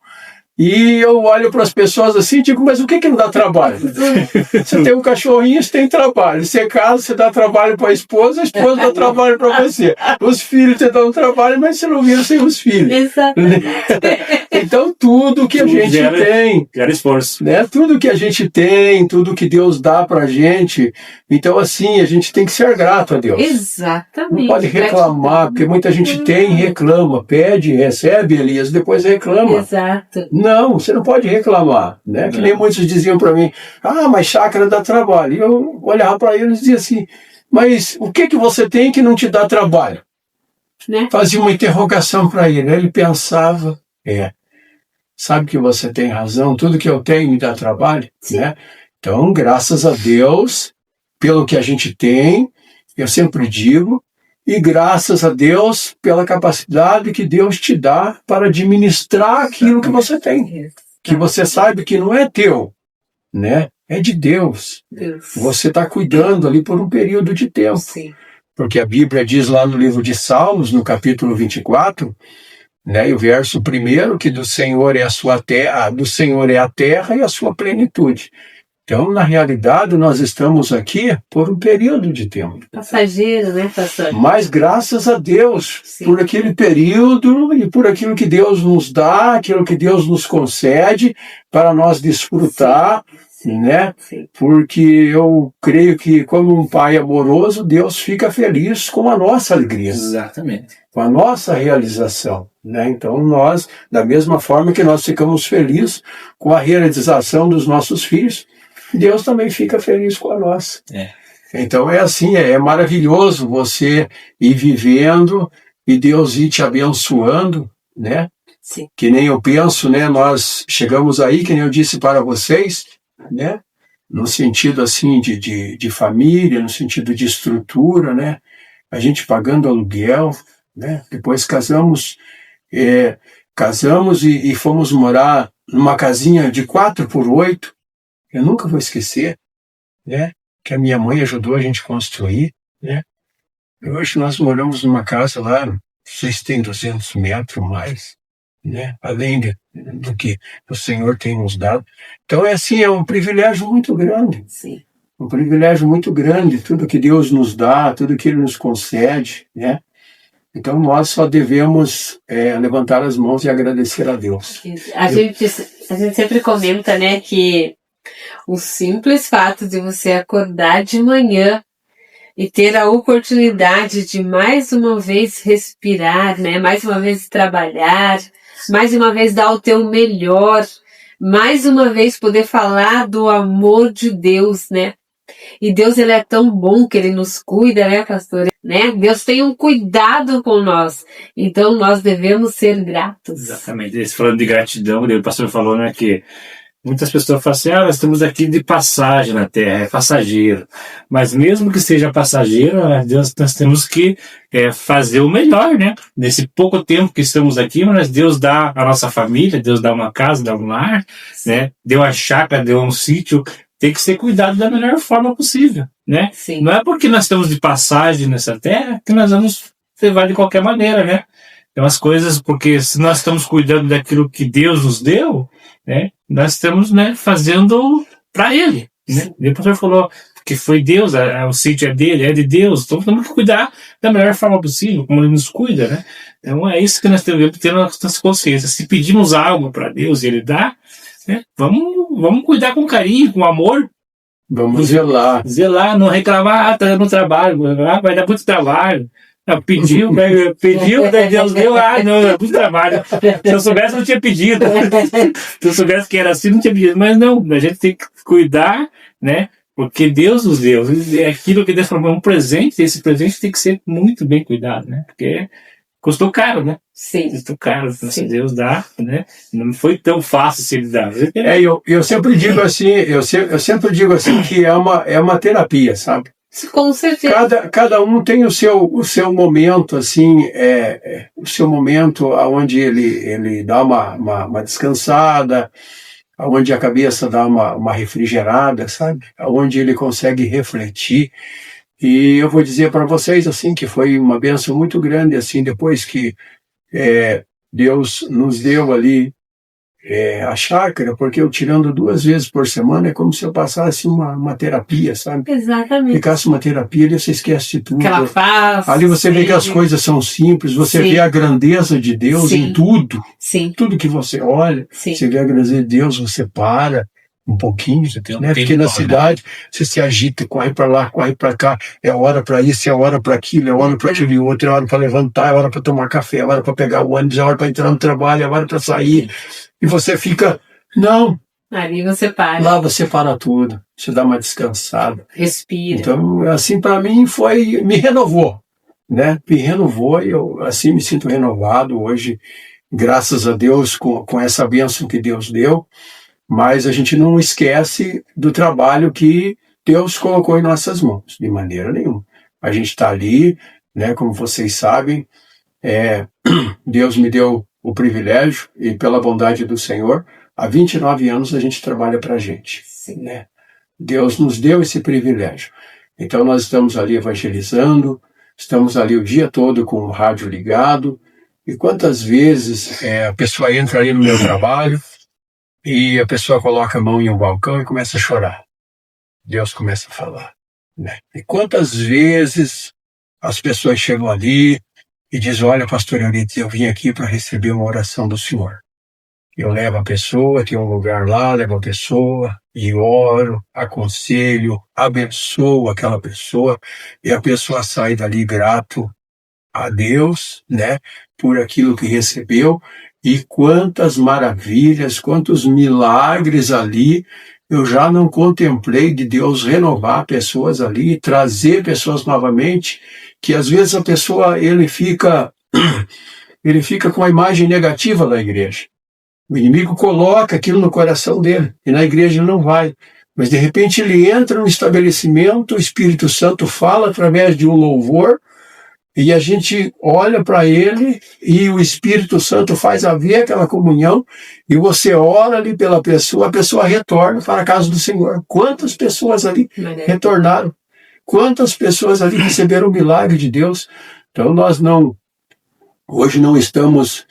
E eu olho para as pessoas assim e digo, mas o que não dá trabalho? Você tem um cachorrinho, você tem trabalho. Você casa, você dá trabalho para a esposa dá trabalho para você. Os filhos te dão trabalho, mas você não vira sem os filhos.
Exatamente.
Então tudo que a gente tem,
gera esforço,
né? Tudo que a gente tem, tudo que Deus dá pra gente, então assim, a gente tem que ser grato a Deus.
Exatamente.
Não pode reclamar, porque muita gente tem e reclama, pede, recebe, Elias, depois reclama.
Exato.
Não, você não pode reclamar, né? Que nem muitos diziam para mim, mas chácara dá trabalho. E eu olhava para eles e dizia assim, mas o que você tem que não te dá trabalho?
Né?
Fazia uma interrogação para ele, ele pensava, sabe que você tem razão, tudo que eu tenho me dá trabalho, né? Então, graças a Deus, pelo que a gente tem, eu sempre digo, e graças a Deus pela capacidade que Deus te dá para administrar aquilo que você tem. Que você sabe que não é teu, né? É de Deus. Você está cuidando ali por um período de tempo.
Sim.
Porque a Bíblia diz lá no livro de Salmos, no capítulo 24, né, e o verso 1, que do Senhor é a sua terra, do Senhor é a terra e a sua plenitude. Então, na realidade, nós estamos aqui por um período de tempo.
Passageiro, né, pastor?
Mas graças a Deus,
Sim.
por aquele período e por aquilo que Deus nos dá, aquilo que Deus nos concede para nós desfrutar,
Sim.
né?
Sim.
Porque eu creio que, como um pai amoroso, Deus fica feliz com a nossa alegria.
Exatamente.
Com a nossa realização, né? Então nós, da mesma forma que nós ficamos felizes com a realização dos nossos filhos, Deus também fica feliz com a nossa. Então é assim, é maravilhoso você ir vivendo e Deus ir te abençoando, né?
Sim.
Que nem eu penso, né? Nós chegamos aí, que nem eu disse para vocês, né? No sentido assim de família, no sentido de estrutura, né? A gente pagando aluguel, né? Depois casamos e fomos morar numa casinha de 4x8. Eu nunca vou esquecer. né? Que a minha mãe ajudou a gente a construir, né? Hoje nós moramos numa casa lá, não sei se tem 200 metros mais, né? Além do que o Senhor tem nos dado. Então é assim, é um privilégio muito grande.
Sim.
Um privilégio muito grande, tudo que Deus nos dá, tudo que Ele nos concede, né? Então nós só devemos levantar as mãos e agradecer a Deus.
A gente sempre comenta, né, que o simples fato de você acordar de manhã e ter a oportunidade de mais uma vez respirar, né, mais uma vez trabalhar, mais uma vez dar o teu melhor, mais uma vez poder falar do amor de Deus, né? E Deus, ele é tão bom que ele nos cuida, né, pastor? Né? Deus tem um cuidado com nós. Então, nós devemos ser gratos.
Exatamente. Falando de gratidão, o pastor falou, né, que muitas pessoas falam assim, nós estamos aqui de passagem na Terra, é passageiro. Mas mesmo que seja passageiro, nós temos que fazer o melhor, né? Nesse pouco tempo que estamos aqui, mas Deus dá a nossa família, Deus dá uma casa, dá um lar, né? Deu uma chácara, deu um sítio, tem que ser cuidado da melhor forma possível, né?
Sim.
Não é porque nós estamos de passagem nessa Terra que nós vamos levar de qualquer maneira, né? Então as coisas, porque se nós estamos cuidando daquilo que Deus nos deu, né, nós estamos, né, fazendo para Ele, né? O pastor falou que foi Deus, o sítio é dele, é de Deus, então temos que cuidar da melhor forma possível, como Ele nos cuida, né? Então é isso que nós devemos ter na nossa consciência. Se pedimos algo para Deus e Ele dá, né, vamos cuidar com carinho, com amor.
Vamos zelar.
Zelar, não reclamar, tá dando trabalho, vai dar muito trabalho. Não, pediu, daí Deus deu, não, é muito trabalho. Se eu soubesse, não tinha pedido. Se eu soubesse que era assim, não tinha pedido. Mas não, a gente tem que cuidar, né? Porque Deus nos deu. É aquilo que Deus falou, é um presente, e esse presente tem que ser muito bem cuidado, né? Porque custou caro, né?
Sim.
Custou caro. Então, se
Sim.
Deus dá, né? Não foi tão fácil se Ele dar.
Eu sempre digo assim, eu sempre digo assim que é uma terapia, sabe?
Com certeza.
Cada um tem o seu momento, assim, o seu momento onde ele dá uma descansada, onde a cabeça dá uma refrigerada, sabe? Onde ele consegue refletir. E eu vou dizer para vocês, assim, que foi uma bênção muito grande, assim, depois que Deus nos deu ali a chácara, porque eu tirando 2 vezes por semana é como se eu passasse uma terapia, sabe?
Exatamente.
Ficasse uma terapia, ali você esquece de tudo.
Que ela faz.
Ali você vê que as coisas são simples, você vê a grandeza de Deus em tudo.
Sim.
Tudo que você olha, você vê a grandeza de Deus, você para um pouquinho, né? Porque na cidade você se agita, corre para lá, corre para cá, é hora para isso, é hora para aquilo, é hora para aquilo e outro, é hora para levantar, é hora para tomar café, é hora para pegar o ônibus, é hora para entrar no trabalho, é hora para sair. E você fica, não.
Ali você para.
Lá você para tudo, você dá uma descansada.
Respira.
Então, assim, para mim me renovou, né? Me renovou e eu, assim, me sinto renovado hoje, graças a Deus, com essa bênção que Deus deu. Mas a gente não esquece do trabalho que Deus colocou em nossas mãos, de maneira nenhuma. A gente está ali, né? Como vocês sabem, Deus me deu o privilégio, e pela bondade do Senhor, há 29 anos a gente trabalha para a gente. Né? Deus nos deu esse privilégio. Então nós estamos ali evangelizando, estamos ali o dia todo com o rádio ligado, e quantas vezes a pessoa entra ali no meu trabalho, e a pessoa coloca a mão em um balcão e começa a chorar. Deus começa a falar. Né? E quantas vezes as pessoas chegam ali e dizem, olha, pastor Euridice, eu vim aqui para receber uma oração do Senhor. Eu levo a pessoa, tem um lugar lá, levo a pessoa e oro, aconselho, abençoo aquela pessoa e a pessoa sai dali grato a Deus, né, por aquilo que recebeu. E quantas maravilhas, quantos milagres ali eu já não contemplei de Deus renovar pessoas ali, trazer pessoas novamente, que às vezes a pessoa ele fica com a imagem negativa da igreja. O inimigo coloca aquilo no coração dele, e na igreja ele não vai. Mas de repente ele entra no estabelecimento, o Espírito Santo fala através de um louvor, e a gente olha para ele e o Espírito Santo faz haver aquela comunhão e você ora ali pela pessoa, a pessoa retorna para a casa do Senhor. Quantas pessoas ali retornaram? Quantas pessoas ali receberam o milagre de Deus? Então hoje não estamos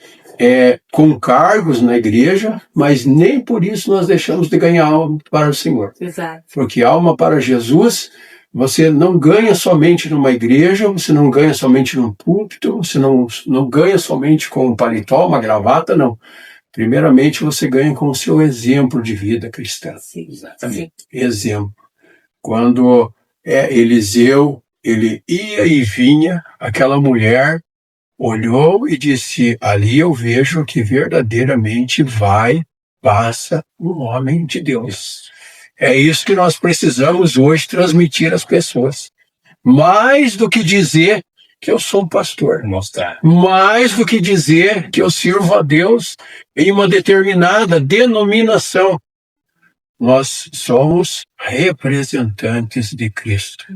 com cargos na igreja, mas nem por isso nós deixamos de ganhar alma para o Senhor.
Exato.
Porque alma para Jesus, você não ganha somente numa igreja, você não ganha somente num púlpito, você não ganha somente com um paletó, uma gravata, não. Primeiramente, você ganha com o seu exemplo de vida cristã.
Sim.
Exatamente.
Exemplo. Quando Eliseu, ele ia e vinha, aquela mulher olhou e disse, ali eu vejo que verdadeiramente passa um homem de Deus. É isso que nós precisamos hoje transmitir às pessoas. Mais do que dizer que eu sou um pastor.
Mostrar.
Mais do que dizer que eu sirvo a Deus em uma determinada denominação. Nós somos representantes de Cristo.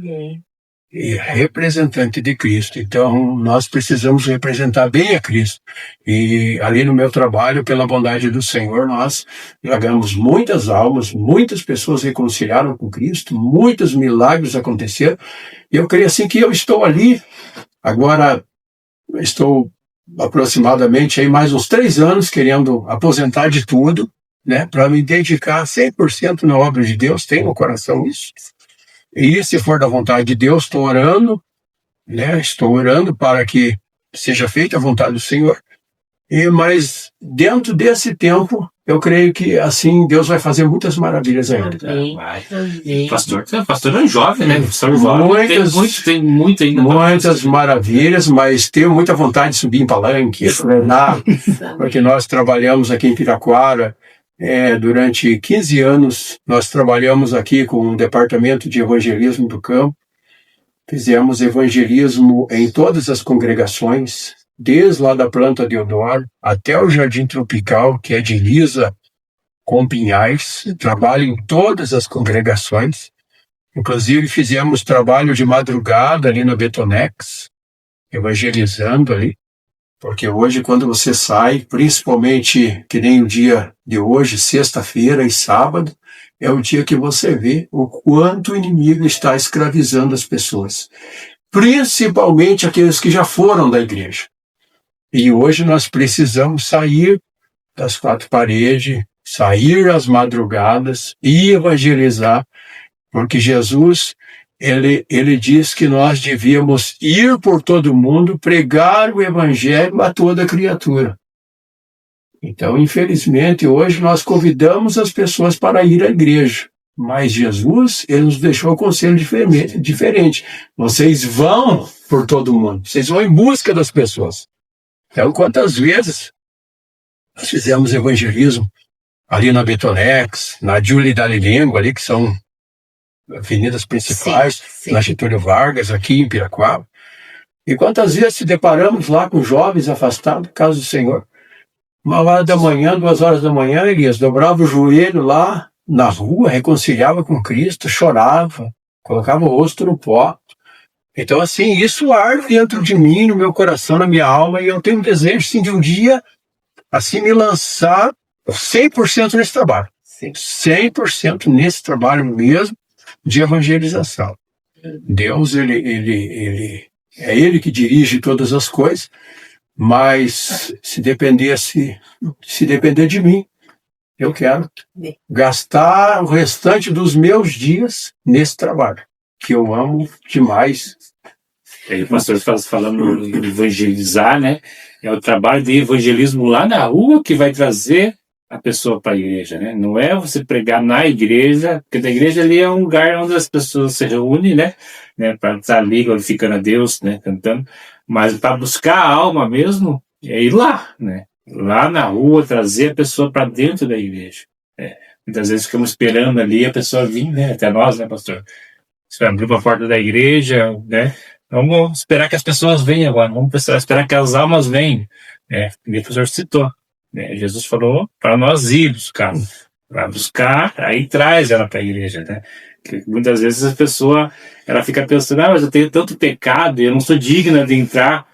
E representante de Cristo. Então, nós precisamos representar bem a Cristo. E ali no meu trabalho, pela bondade do Senhor, nós ganhamos muitas almas, muitas pessoas reconciliaram com Cristo, muitos milagres aconteceram. E eu creio assim que eu estou ali, agora estou aproximadamente aí mais uns 3 anos querendo aposentar de tudo, né, para me dedicar 100% na obra de Deus, tenho no coração isso. E se for da vontade de Deus, estou orando, né? Estou orando para que seja feita a vontade do Senhor. Mas dentro desse tempo, eu creio que assim Deus vai fazer muitas maravilhas ainda.
Pastor é jovem, né? Pastor jovem. Tem muito ainda.
Muitas maravilhas, mas tenho muita vontade de subir em palanque, treinar, porque nós trabalhamos aqui em Piraquara. Durante 15 anos, nós trabalhamos aqui com um departamento de evangelismo do campo. Fizemos evangelismo em todas as congregações, desde lá da Planta Deodoro até o Jardim Tropical, que é de Lisa com Pinhais. Trabalho em todas as congregações. Inclusive, fizemos trabalho de madrugada ali na Betonex, evangelizando ali. Porque hoje, quando você sai, principalmente que nem o dia de hoje, sexta-feira e sábado, é o dia que você vê o quanto o inimigo está escravizando as pessoas. Principalmente aqueles que já foram da igreja. E hoje nós precisamos sair das 4 paredes, sair às madrugadas e evangelizar, porque Jesus... Ele diz que nós devíamos ir por todo mundo, pregar o evangelho a toda criatura. Então, infelizmente, hoje nós convidamos as pessoas para ir à igreja. Mas Jesus, ele nos deixou um conselho diferente. Vocês vão por todo mundo. Vocês vão em busca das pessoas. Então, quantas vezes nós fizemos evangelismo ali na Betonex, na Júlia Dalilengo, ali que são avenidas principais, sim. Na Getúlio Vargas, aqui em Piraquara. E quantas vezes se deparamos lá com jovens afastados, casa do Senhor. 1h da manhã, 2h da manhã, Elias, dobrava o joelho lá na rua, reconciliava com Cristo, chorava, colocava o rosto no pó. Então, assim, isso arde dentro de mim, no meu coração, na minha alma, e eu tenho um desejo, assim, de um dia, assim, me lançar 100% nesse trabalho. 100% nesse trabalho mesmo, de evangelização. Deus, ele é Ele que dirige todas as coisas, mas se depender de mim, eu quero gastar o restante dos meus dias nesse trabalho, que eu amo demais.
O pastor falando em evangelizar, né? É o trabalho de evangelismo lá na rua que vai trazer a pessoa para a igreja, né? Não é você pregar na igreja, porque a igreja ali é um lugar onde as pessoas se reúnem, né? Para estar ali glorificando a Deus, né? Cantando. Mas para buscar a alma mesmo, é ir lá, né? Lá na rua, trazer a pessoa para dentro da igreja. Muitas vezes ficamos esperando ali a pessoa vir, né? Até nós, né, pastor? Você vai abrir a porta da igreja, né? Vamos esperar que as pessoas venham agora, vamos esperar que as almas venham. O professor citou. Jesus falou para nós ir buscar, aí traz ela para a igreja, né? Que muitas vezes a pessoa ela fica pensando, mas eu tenho tanto pecado e eu não sou digna de entrar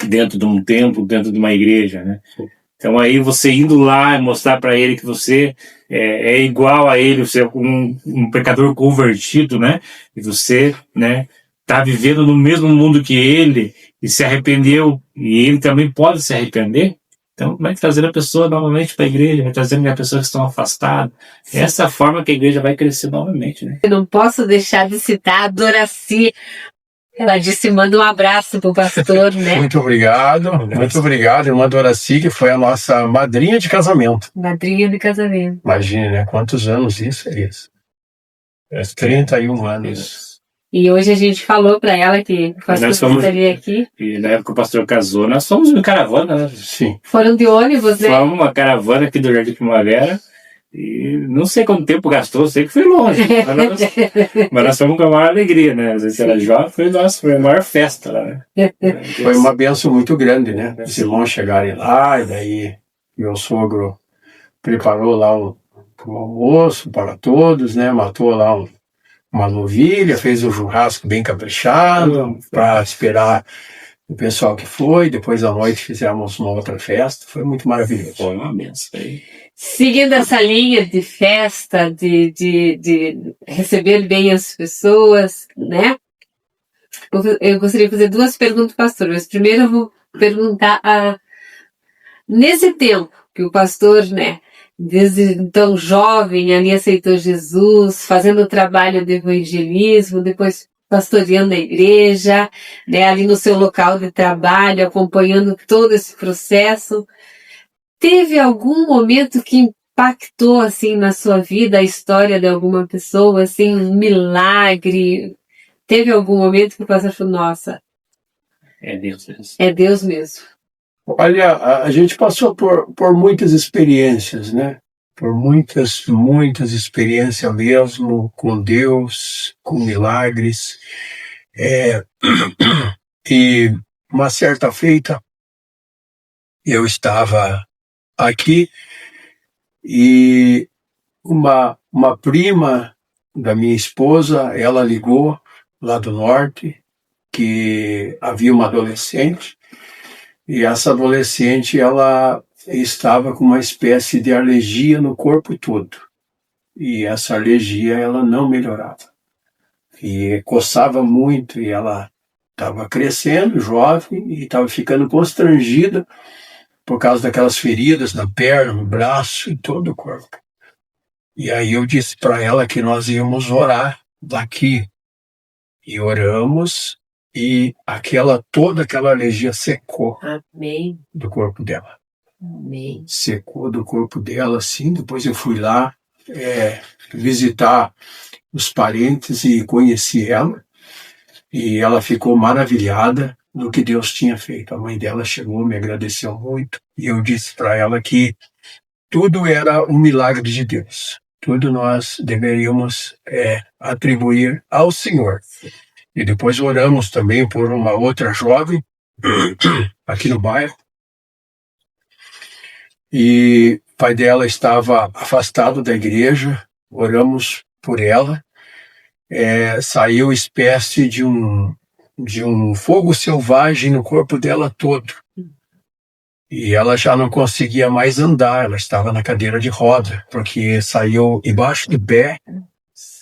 dentro de um templo, dentro de uma igreja, né? Então aí você indo lá e mostrar para ele que você é igual a ele, você é um pecador convertido, né? E você, né, tá vivendo no mesmo mundo que ele e se arrependeu e ele também pode se arrepender. Então vai trazendo a pessoa novamente para a igreja, vai trazendo as pessoas que estão afastadas. Essa é a forma que a igreja vai crescer novamente, né?
Eu não posso deixar de citar a Doraci. Ela disse, manda um abraço pro pastor, né?
Muito obrigado, irmã Doraci, que foi a nossa madrinha de casamento.
Madrinha de casamento.
Imagine, né? Quantos anos isso é isso? 31 anos.
E hoje a gente falou para ela que o pastor estaria aqui.
E na época que o pastor casou, nós fomos em caravana, né?
Sim.
Foram de ônibus, né?
Fomos uma caravana aqui do Jardim Primavera. E não sei quanto tempo gastou, sei que foi longe. Mas nós fomos com a maior alegria, né? Às vezes era jovem, foi a maior festa lá, né?
Foi uma bênção muito grande, né? Os irmãos chegarem lá, e daí meu sogro preparou lá um almoço para todos, né? Matou lá uma novilha, fez um churrasco bem caprichado para esperar o pessoal que foi. Depois à noite fizemos uma outra festa. Foi muito maravilhoso.
Foi uma bênção.
Seguindo essa linha de festa, de receber bem as pessoas, né? Eu gostaria de fazer duas perguntas, pastor. Mas primeiro eu vou perguntar nesse tempo que o pastor, né, desde então jovem, ali aceitou Jesus, fazendo o trabalho de evangelismo, depois pastoreando a igreja, né, ali no seu local de trabalho, acompanhando todo esse processo. Teve algum momento que impactou, assim, na sua vida, a história de alguma pessoa, assim, um milagre? Teve algum momento que o pastor falou, nossa,
é Deus mesmo.
É Deus mesmo.
Olha, a gente passou por muitas experiências, né? Por muitas experiências mesmo com Deus, com milagres. E uma certa feita, eu estava aqui e uma prima da minha esposa, ela ligou lá do norte que havia uma adolescente e essa adolescente ela estava com uma espécie de alergia no corpo todo e essa alergia ela não melhorava e coçava muito e ela estava crescendo, jovem, e estava ficando constrangida por causa daquelas feridas na perna, no braço e todo o corpo. E aí eu disse para ela que nós íamos orar daqui. E oramos e toda aquela alergia secou.
Amém.
Do corpo dela.
Amém.
Secou do corpo dela, assim. Depois eu fui lá visitar os parentes e conheci ela. E ela ficou maravilhada do que Deus tinha feito. A mãe dela chegou, me agradeceu muito. E eu disse para ela que tudo era um milagre de Deus. Tudo nós deveríamos atribuir ao Senhor. E depois oramos também por uma outra jovem aqui no bairro. E o pai dela estava afastado da igreja. Oramos por ela. Saiu espécie de um fogo selvagem no corpo dela todo. E ela já não conseguia mais andar, ela estava na cadeira de roda, porque saiu embaixo do pé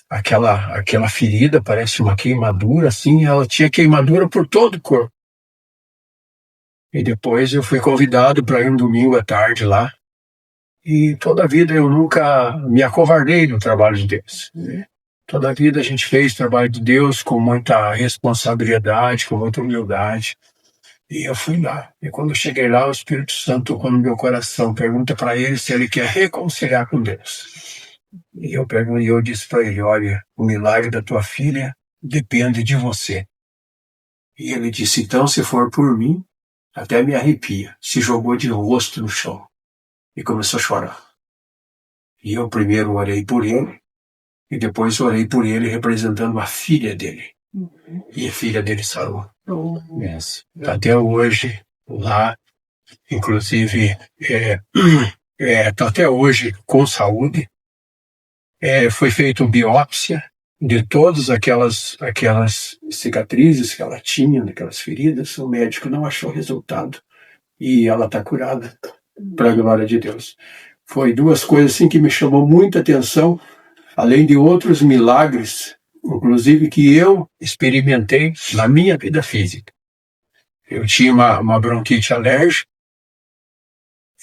aquela ferida, parece uma queimadura, assim, ela tinha queimadura por todo o corpo. E depois eu fui convidado para ir um domingo à tarde lá, e toda a vida eu nunca me acovardei no trabalho de Deus. Toda a vida a gente fez o trabalho de Deus com muita responsabilidade, com muita humildade. E eu fui lá. E quando eu cheguei lá, o Espírito Santo tocou no meu coração. Pergunta para ele se ele quer reconciliar com Deus. E eu disse para ele, olha, o milagre da tua filha depende de você. E ele disse, então, se for por mim, até me arrepia. Se jogou de rosto no chão. E começou a chorar. E eu primeiro orei por ele. E depois orei por ele representando a filha dele. E a filha dele sarou. Yes. Até hoje, lá, inclusive, está até hoje com saúde. Foi feita uma biópsia de todas aquelas cicatrizes que ela tinha, daquelas feridas, o médico não achou resultado. E ela está curada, para a glória de Deus. Foi duas coisas assim que me chamou muita atenção, além de outros milagres, inclusive que eu experimentei na minha vida física. Eu tinha uma bronquite alérgica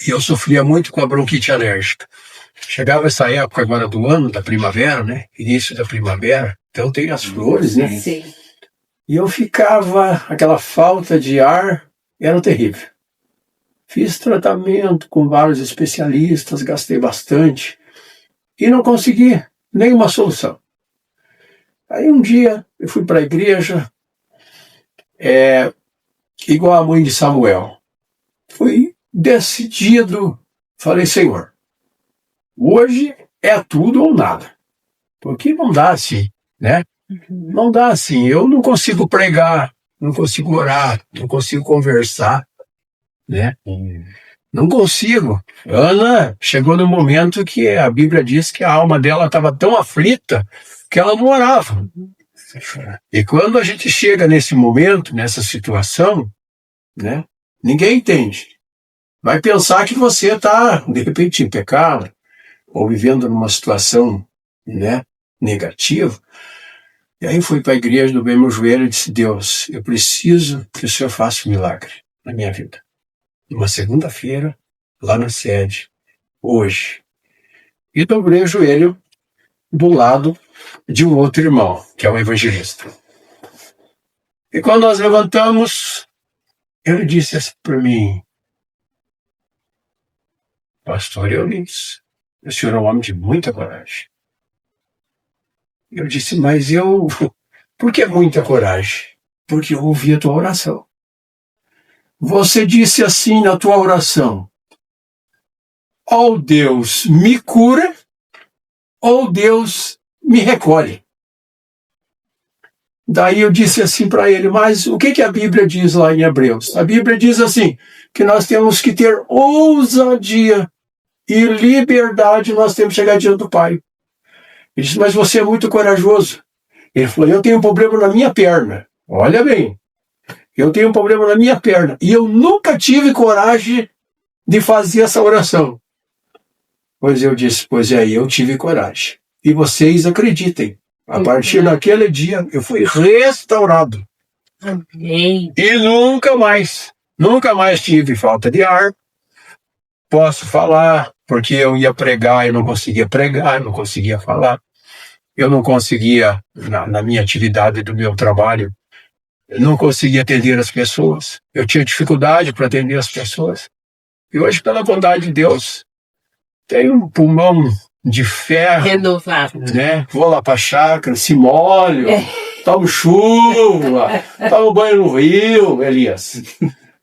e eu sofria muito com a bronquite alérgica. Chegava essa época agora do ano, da primavera, né? Início da primavera, então tem as flores, né?
Sim.
E eu ficava, aquela falta de ar era terrível. Fiz tratamento com vários especialistas, gastei bastante e não consegui nenhuma solução. Aí um dia eu fui para a igreja, igual a mãe de Samuel. Fui decidido, falei, Senhor, hoje é tudo ou nada. Porque não dá assim, né? Não dá assim. Eu não consigo pregar, não consigo orar, não consigo conversar, né? Não consigo. Ana chegou no momento que a Bíblia diz que a alma dela estava tão aflita que ela não orava. E quando a gente chega nesse momento, nessa situação, né, ninguém entende. Vai pensar que você está, de repente, em pecado, ou vivendo numa situação, né, negativa. E aí fui para a igreja, dobrei meu joelho e disse, Deus, eu preciso que o Senhor faça um milagre na minha vida. Uma segunda-feira, lá na sede, hoje. E dobrei o joelho do lado de um outro irmão, que é um evangelista. E quando nós levantamos, ele disse assim para mim, Pastor Eunice, o senhor é um homem de muita coragem. Eu disse, mas por que muita coragem? Porque eu ouvi a tua oração. Você disse assim na tua oração, ou Deus me cura, ou Deus me recolhe. Daí eu disse assim para ele, mas o que a Bíblia diz lá em Hebreus? A Bíblia diz assim, que nós temos que ter ousadia e liberdade, nós temos que chegar diante do Pai. Ele disse, mas você é muito corajoso. Ele falou, eu tenho um problema na minha perna. Olha bem, eu tenho um problema na minha perna. E eu nunca tive coragem de fazer essa oração. Pois eu disse, pois é, eu tive coragem. E vocês acreditem, a partir daquele dia eu fui restaurado.
Amém.
E nunca mais tive falta de ar. Posso falar, porque eu ia pregar, eu não conseguia pregar, eu não conseguia falar. Eu não conseguia, na minha atividade do meu trabalho, eu não conseguia atender as pessoas. Eu tinha dificuldade para atender as pessoas. E hoje, pela bondade de Deus, tenho um pulmão de ferro.
Renovado.
Né? Vou lá para a chácara, se molho, tomo chuva, tomo banho no rio, Elias.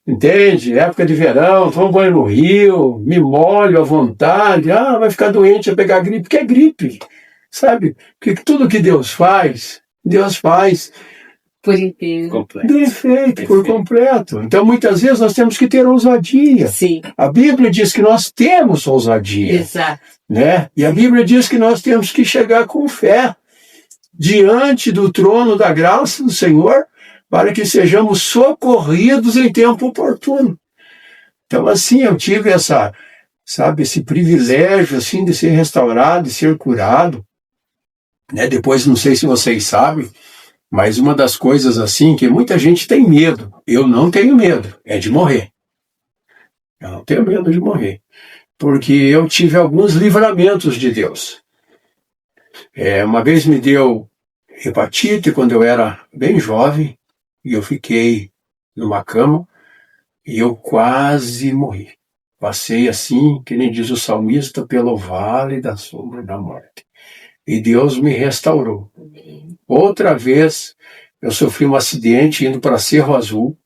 Entende? Época de verão, tomo banho no rio, me molho à vontade. Vai ficar doente, vai pegar gripe. Que é gripe? Sabe? Porque tudo que Deus faz
Por inteiro.
Perfeito, por completo. Então, muitas vezes, nós temos que ter ousadia.
Sim.
A Bíblia diz que nós temos ousadia.
Exato.
Né? E a Bíblia diz que nós temos que chegar com fé diante do trono da graça do Senhor para que sejamos socorridos em tempo oportuno. Então, assim, eu tive esse privilégio assim, de ser restaurado, de ser curado. Né? Depois, não sei se vocês sabem, mas uma das coisas assim que muita gente tem medo, eu não tenho medo, é de morrer. Eu não tenho medo de morrer, porque eu tive alguns livramentos de Deus. Uma vez me deu hepatite quando eu era bem jovem, e eu fiquei numa cama, e eu quase morri. Passei assim, que nem diz o salmista, pelo vale da sombra da morte. E Deus me restaurou. Outra vez, eu sofri um acidente indo para Cerro Azul,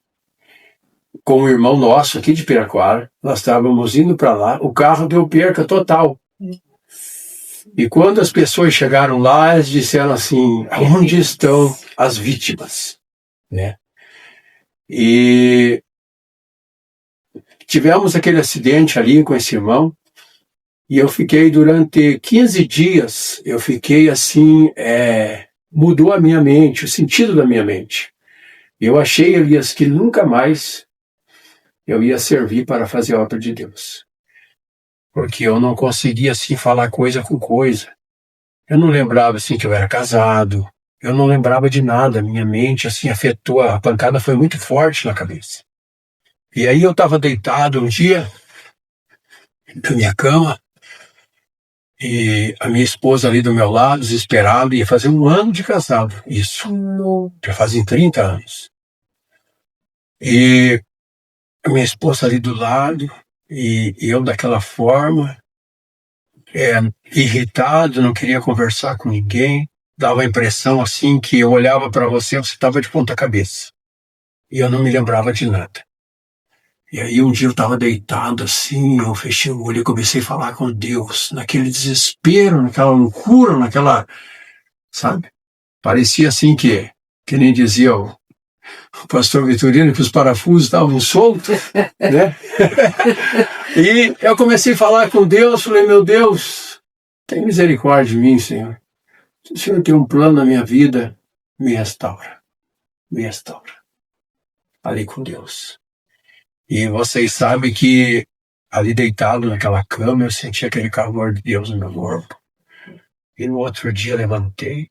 com um irmão nosso aqui de Piraquara. Nós estávamos indo para lá, o carro deu perca total. E quando as pessoas chegaram lá, eles disseram assim, onde estão as vítimas? Né? E tivemos aquele acidente ali com esse irmão, e eu fiquei durante 15 dias, eu fiquei assim, mudou a minha mente, o sentido da minha mente. Eu achei, Elias, que nunca mais eu ia servir para fazer a obra de Deus. Porque eu não conseguia, assim, falar coisa com coisa. Eu não lembrava, assim, que eu era casado. Eu não lembrava de nada. Minha mente, assim, afetou. A pancada foi muito forte na cabeça. E aí eu estava deitado um dia na minha cama e a minha esposa ali do meu lado, desesperada, ia fazer 1 ano de casado. Isso. Já fazem 30 anos. E a minha esposa ali do lado e eu daquela forma, irritado, não queria conversar com ninguém. Dava a impressão assim que eu olhava para você estava de ponta cabeça. E eu não me lembrava de nada. E aí um dia eu estava deitado assim, eu fechei o olho e comecei a falar com Deus, naquele desespero, naquela loucura, sabe? Parecia assim que nem dizia o pastor Vitorino, que os parafusos estavam soltos, né? E eu comecei a falar com Deus, falei, meu Deus, tem misericórdia de mim, Senhor. Se o Senhor tem um plano na minha vida, me restaura. Me restaura. Ali com Deus. E vocês sabem que ali deitado naquela cama, eu senti aquele calor de Deus no meu corpo. E no outro dia levantei.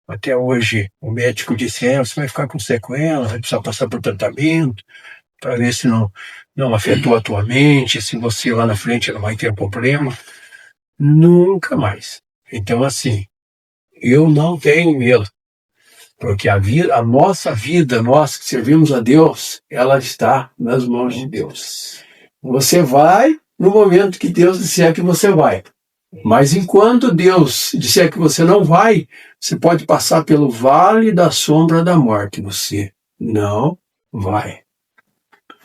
Até hoje o médico disse, você vai ficar com sequela, vai precisar passar por tratamento, para ver se não afetou a tua mente, se você lá na frente não vai ter problema. Nunca mais. Então assim, eu não tenho medo. Porque a nossa vida, nós que servimos a Deus, ela está nas mãos de Deus. Você vai no momento que Deus disser que você vai. Mas enquanto Deus disser que você não vai, você pode passar pelo vale da sombra da morte. Você não vai.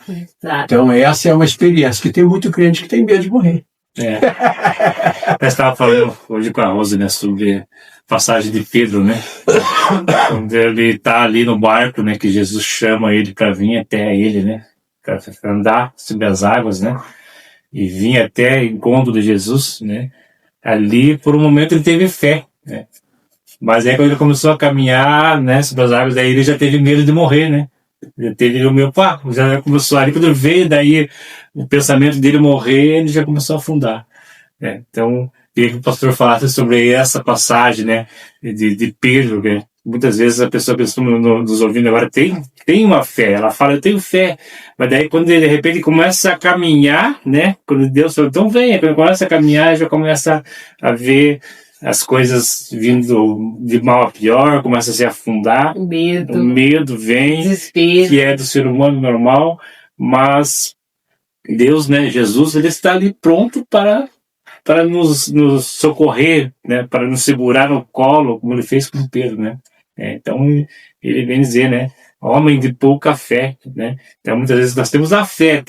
Exato.
Então essa é uma experiência, que tem muito crente que tem medo de morrer.
Eu estava falando hoje com a Rosa, né, sobre a passagem de Pedro, né? Quando ele está ali no barco, né, que Jesus chama ele para vir até ele, né? Para andar sobre as águas, né? E vir até o encontro de Jesus, né? Ali, por um momento, ele teve fé, né? Mas aí, quando ele começou a caminhar, né, sobre as águas, daí ele já teve medo de morrer, né? Já teve o meu pá, já começou ali, quando veio daí o pensamento dele morrer, ele já começou a afundar. Então, queria que o pastor falasse sobre essa passagem, né, de Pedro, né? Muitas vezes a pessoa nos ouvindo agora tem uma fé, ela fala, eu tenho fé, mas daí quando ele, de repente começa a caminhar, né, quando Deus fala, então venha, quando começa a caminhar, já começa a ver as coisas vindo de mal a pior, começa a se afundar, o medo vem, desespero, que é do ser humano normal, mas Deus, né, Jesus, ele está ali pronto para nos socorrer, né, para nos segurar no colo, como ele fez com Pedro, né? Então, ele vem dizer, né, homem de pouca fé, né? Então, muitas vezes nós temos a fé,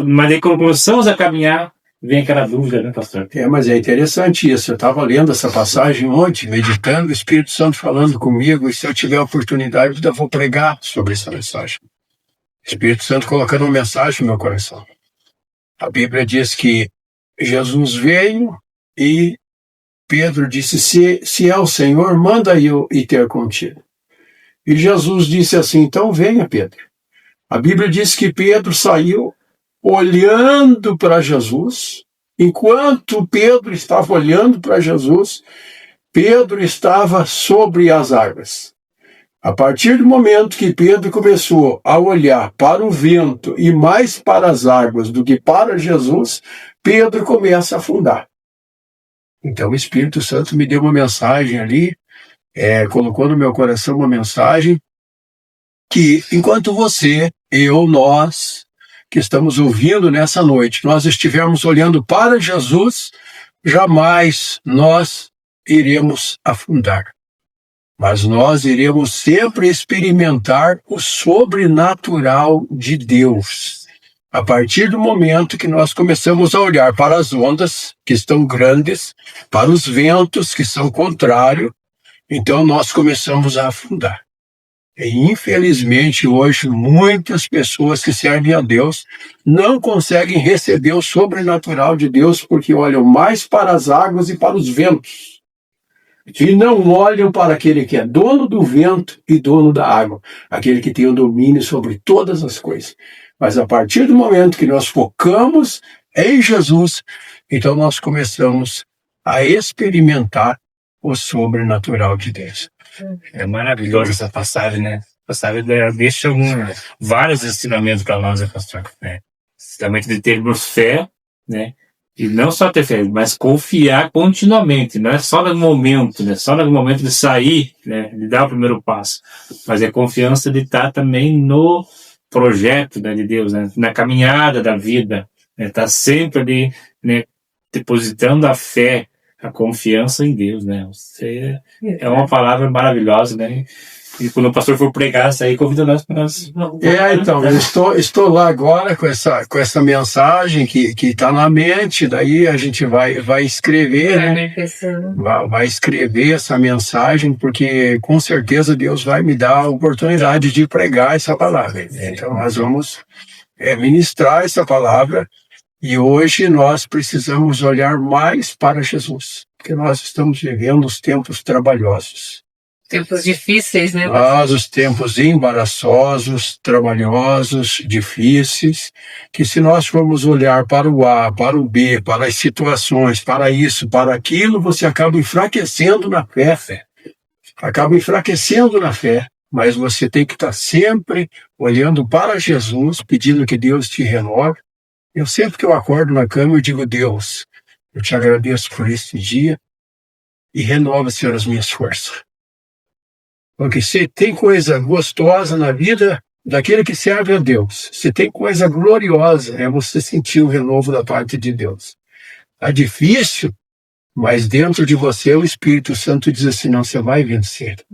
mas aí quando começamos a caminhar, vem aquela dúvida, né, pastor?
Mas é interessante isso. Eu estava lendo essa passagem ontem, meditando, o Espírito Santo falando comigo, e se eu tiver a oportunidade, eu vou pregar sobre essa mensagem. O Espírito Santo colocando uma mensagem no meu coração. A Bíblia diz que Jesus veio e Pedro disse, se é o Senhor, manda eu ir ter contigo. E Jesus disse assim, então venha, Pedro. A Bíblia diz que Pedro saiu olhando para Jesus. Enquanto Pedro estava olhando para Jesus, Pedro estava sobre as águas. A partir do momento que Pedro começou a olhar para o vento e mais para as águas do que para Jesus, Pedro começa a afundar. Então o Espírito Santo me deu uma mensagem ali, colocou no meu coração uma mensagem que enquanto você, eu, nós, que estamos ouvindo nessa noite, nós estivermos olhando para Jesus, jamais nós iremos afundar. Mas nós iremos sempre experimentar o sobrenatural de Deus. A partir do momento que nós começamos a olhar para as ondas, que estão grandes, para os ventos, que são contrários, então nós começamos a afundar. E infelizmente hoje muitas pessoas que servem a Deus não conseguem receber o sobrenatural de Deus porque olham mais para as águas e para os ventos. E não olham para aquele que é dono do vento e dono da água, aquele que tem o domínio sobre todas as coisas. Mas a partir do momento que nós focamos em Jesus, então nós começamos a experimentar o sobrenatural de Deus.
É maravilhosa essa passagem, né? A passagem deixa vários ensinamentos para nós, né, pastor? Ensinamento de termos fé, né? E não só ter fé, mas confiar continuamente. Não é só no momento, né? Só no momento de sair, né? De dar o primeiro passo. Mas é confiança de estar também no projeto, né, de Deus, né? Na caminhada da vida. Né? Tá sempre ali, né? Depositando a fé, a confiança em Deus, né? É uma palavra maravilhosa, né? E quando o pastor for pregar, isso aí convida nós para nós.
Então, eu estou lá agora com essa mensagem que está na mente, daí a gente vai escrever, né? Vai escrever essa mensagem, porque com certeza Deus vai me dar a oportunidade de pregar essa palavra. Então, nós vamos ministrar essa palavra. E hoje nós precisamos olhar mais para Jesus, porque nós estamos vivendo os tempos trabalhosos.
Tempos difíceis, né?
Os tempos embaraçosos, trabalhosos, difíceis, que se nós formos olhar para o A, para o B, para as situações, para isso, para aquilo, você acaba enfraquecendo na fé. Acaba enfraquecendo na fé. Mas você tem que estar sempre olhando para Jesus, pedindo que Deus te renove. Eu sempre que eu acordo na cama, eu digo, Deus, eu te agradeço por este dia e renova, Senhor, as minhas forças. Porque se tem coisa gostosa na vida daquele que serve a Deus, se tem coisa gloriosa, é você sentir o renovo da parte de Deus. Tá difícil, mas dentro de você o Espírito Santo diz assim, não, você vai vencer.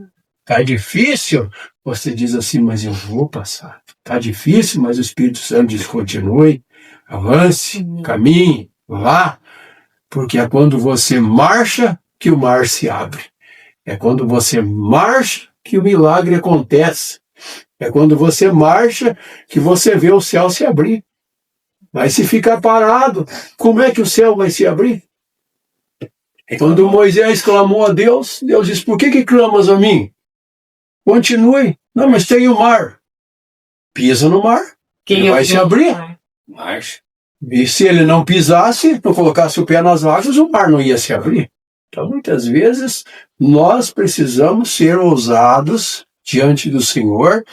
Tá difícil, você diz assim, mas eu vou passar. Tá difícil, mas o Espírito Santo diz, continue, avance, caminhe, vá, porque é quando você marcha que o mar se abre. É quando você marcha que o milagre acontece. É quando você marcha que você vê o céu se abrir. Mas se ficar parado, como é que o céu vai se abrir? Quando Moisés clamou a Deus, Deus disse, por que clamas a mim? Continue. Não, mas tem o mar. Pisa no mar, ele vai se abrir.
Marcha.
E se ele não pisasse, não colocasse o pé nas águas, o mar não ia se abrir. Então, muitas vezes, nós precisamos ser ousados diante do Senhor,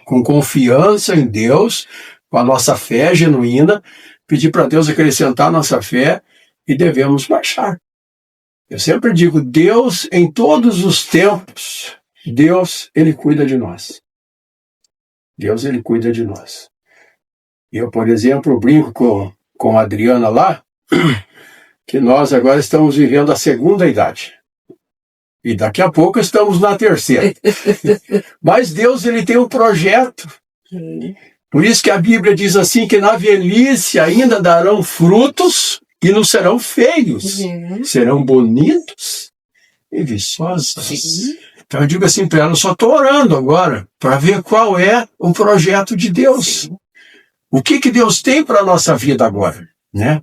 com confiança em Deus, com a nossa fé genuína, pedir para Deus acrescentar nossa fé e devemos marchar. Eu sempre digo, Deus, em todos os tempos, Deus, Ele cuida de nós. Deus, Ele cuida de nós. Eu, por exemplo, brinco com a Adriana lá, que nós agora estamos vivendo a segunda idade. E daqui a pouco estamos na terceira. Mas Deus, Ele tem um projeto. Por isso que a Bíblia diz assim, que na velhice ainda darão frutos e não serão feios. Serão bonitos e viçosos. Então eu digo assim para ela, eu só estou orando agora para ver qual é o projeto de Deus. O que Deus tem para a nossa vida agora, né?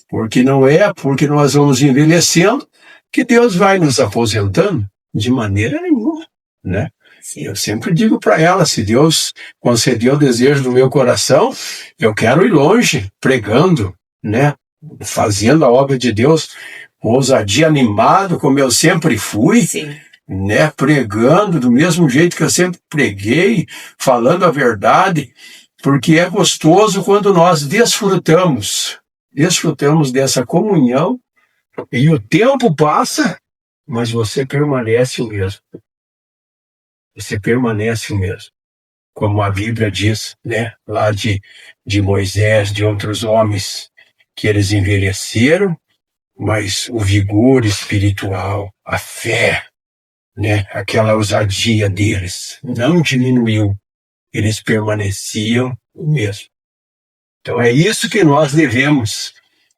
Porque não é porque nós vamos envelhecendo que Deus vai nos aposentando de maneira nenhuma, né? Eu sempre digo para ela, se Deus concedeu o desejo do meu coração, eu quero ir longe, pregando, né? Fazendo a obra de Deus com ousadia, animado, como eu sempre fui. Sim. Né, pregando do mesmo jeito que eu sempre preguei, falando a verdade, porque é gostoso quando nós desfrutamos dessa comunhão e o tempo passa, mas você permanece o mesmo. Você permanece o mesmo. Como a Bíblia diz, né, lá de Moisés, de outros homens, que eles envelheceram, mas o vigor espiritual, a fé, né, aquela ousadia deles não diminuiu, eles permaneciam o mesmo. Então é isso que nós devemos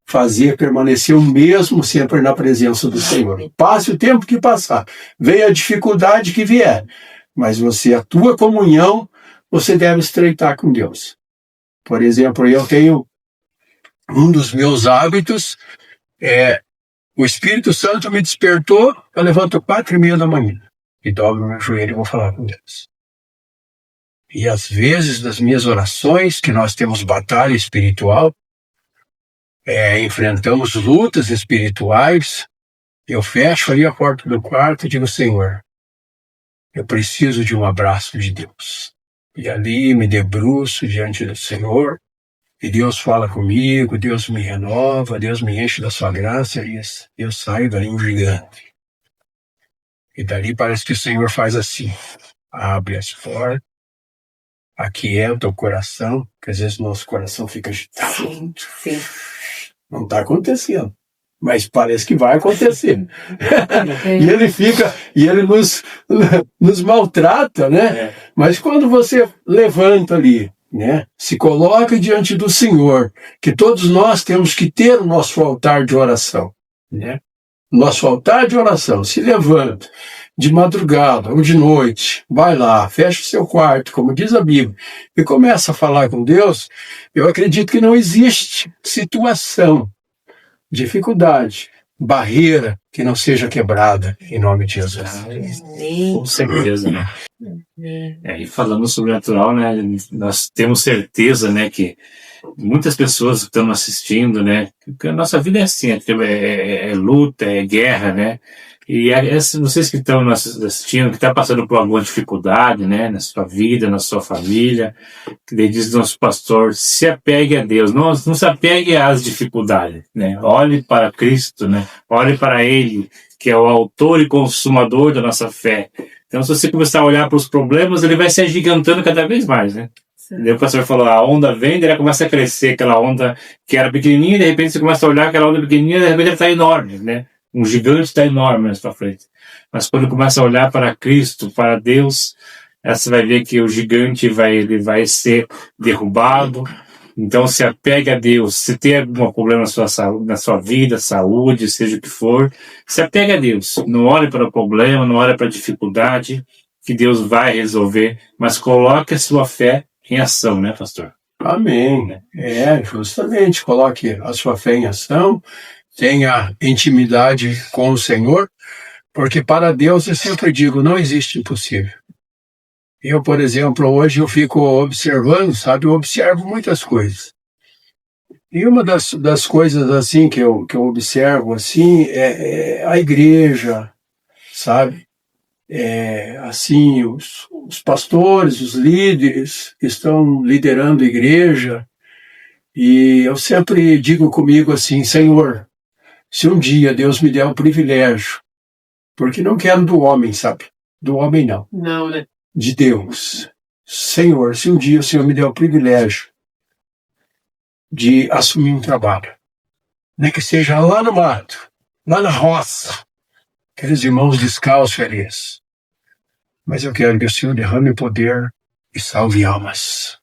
fazer, permanecer o mesmo sempre na presença do Senhor. Passe o tempo que passar, venha a dificuldade que vier, mas a tua comunhão, você deve estreitar com Deus. Por exemplo, eu tenho um dos meus hábitos O Espírito Santo me despertou, eu levanto 4:30 da manhã e dobro meu joelho e vou falar com Deus. E às vezes, nas minhas orações, que nós temos batalha espiritual, enfrentamos lutas espirituais, eu fecho ali a porta do quarto e digo, Senhor, eu preciso de um abraço de Deus. E ali me debruço diante do Senhor, e Deus fala comigo, Deus me renova, Deus me enche da sua graça, e eu saio dali um gigante. E dali parece que o Senhor faz assim, abre as portas, aquieta o coração, que às vezes nosso coração fica agitado.
Sim, sim.
Não está acontecendo, mas parece que vai acontecer. E ele nos maltrata, né? Mas quando você levanta ali, né, se coloca diante do Senhor, que todos nós temos que ter o nosso altar de oração, né? Nosso altar de oração, se levanta de madrugada ou de noite, vai lá, fecha o seu quarto, como diz a Bíblia, e começa a falar com Deus. Eu acredito que não existe situação, dificuldade, barreira que não seja quebrada, em nome de Jesus.
Com certeza, né? E falando sobre o natural, né, nós temos certeza, né, que muitas pessoas que estão assistindo, né, que a nossa vida é assim, é luta, é guerra, né, e vocês que estão nos assistindo, que estão passando por alguma dificuldade, né, na sua vida, na sua família, que diz o nosso pastor, se apegue a Deus, não se apegue às dificuldades, né, olhe para Cristo, né, olhe para Ele, que é o autor e consumador da nossa fé. Então, se você começar a olhar para os problemas, ele vai se agigantando cada vez mais, né? Daí o pastor falou, a onda vem, daí ela começa a crescer, aquela onda que era pequenininha, de repente você começa a olhar aquela onda pequenininha, de repente ela está enorme, né? Um gigante está enorme na sua frente. Mas quando começa a olhar para Cristo, para Deus, você vai ver que o gigante ele vai ser derrubado. Então, se apegue a Deus. Se tem algum problema na sua vida, saúde, seja o que for, se apegue a Deus. Não olhe para o problema, não olhe para a dificuldade, que Deus vai resolver, mas coloque a sua fé em ação, né, pastor?
Amém. Justamente, coloque a sua fé em ação, tenha intimidade com o Senhor, porque para Deus, eu sempre digo, não existe impossível. Eu, por exemplo, hoje eu fico observando, sabe? Eu observo muitas coisas. E uma das coisas, assim, que eu observo, assim, é a igreja, sabe? Assim, os pastores, os líderes que estão liderando a igreja. E eu sempre digo comigo assim, Senhor, se um dia Deus me der o privilégio, porque não quero do homem, sabe? Do homem não.
Não, né?
De Deus. Senhor, se um dia o Senhor me der o privilégio de assumir um trabalho, nem que seja lá no mato, lá na roça, aqueles irmãos descalços felizes, mas eu quero que o Senhor derrame poder e salve almas.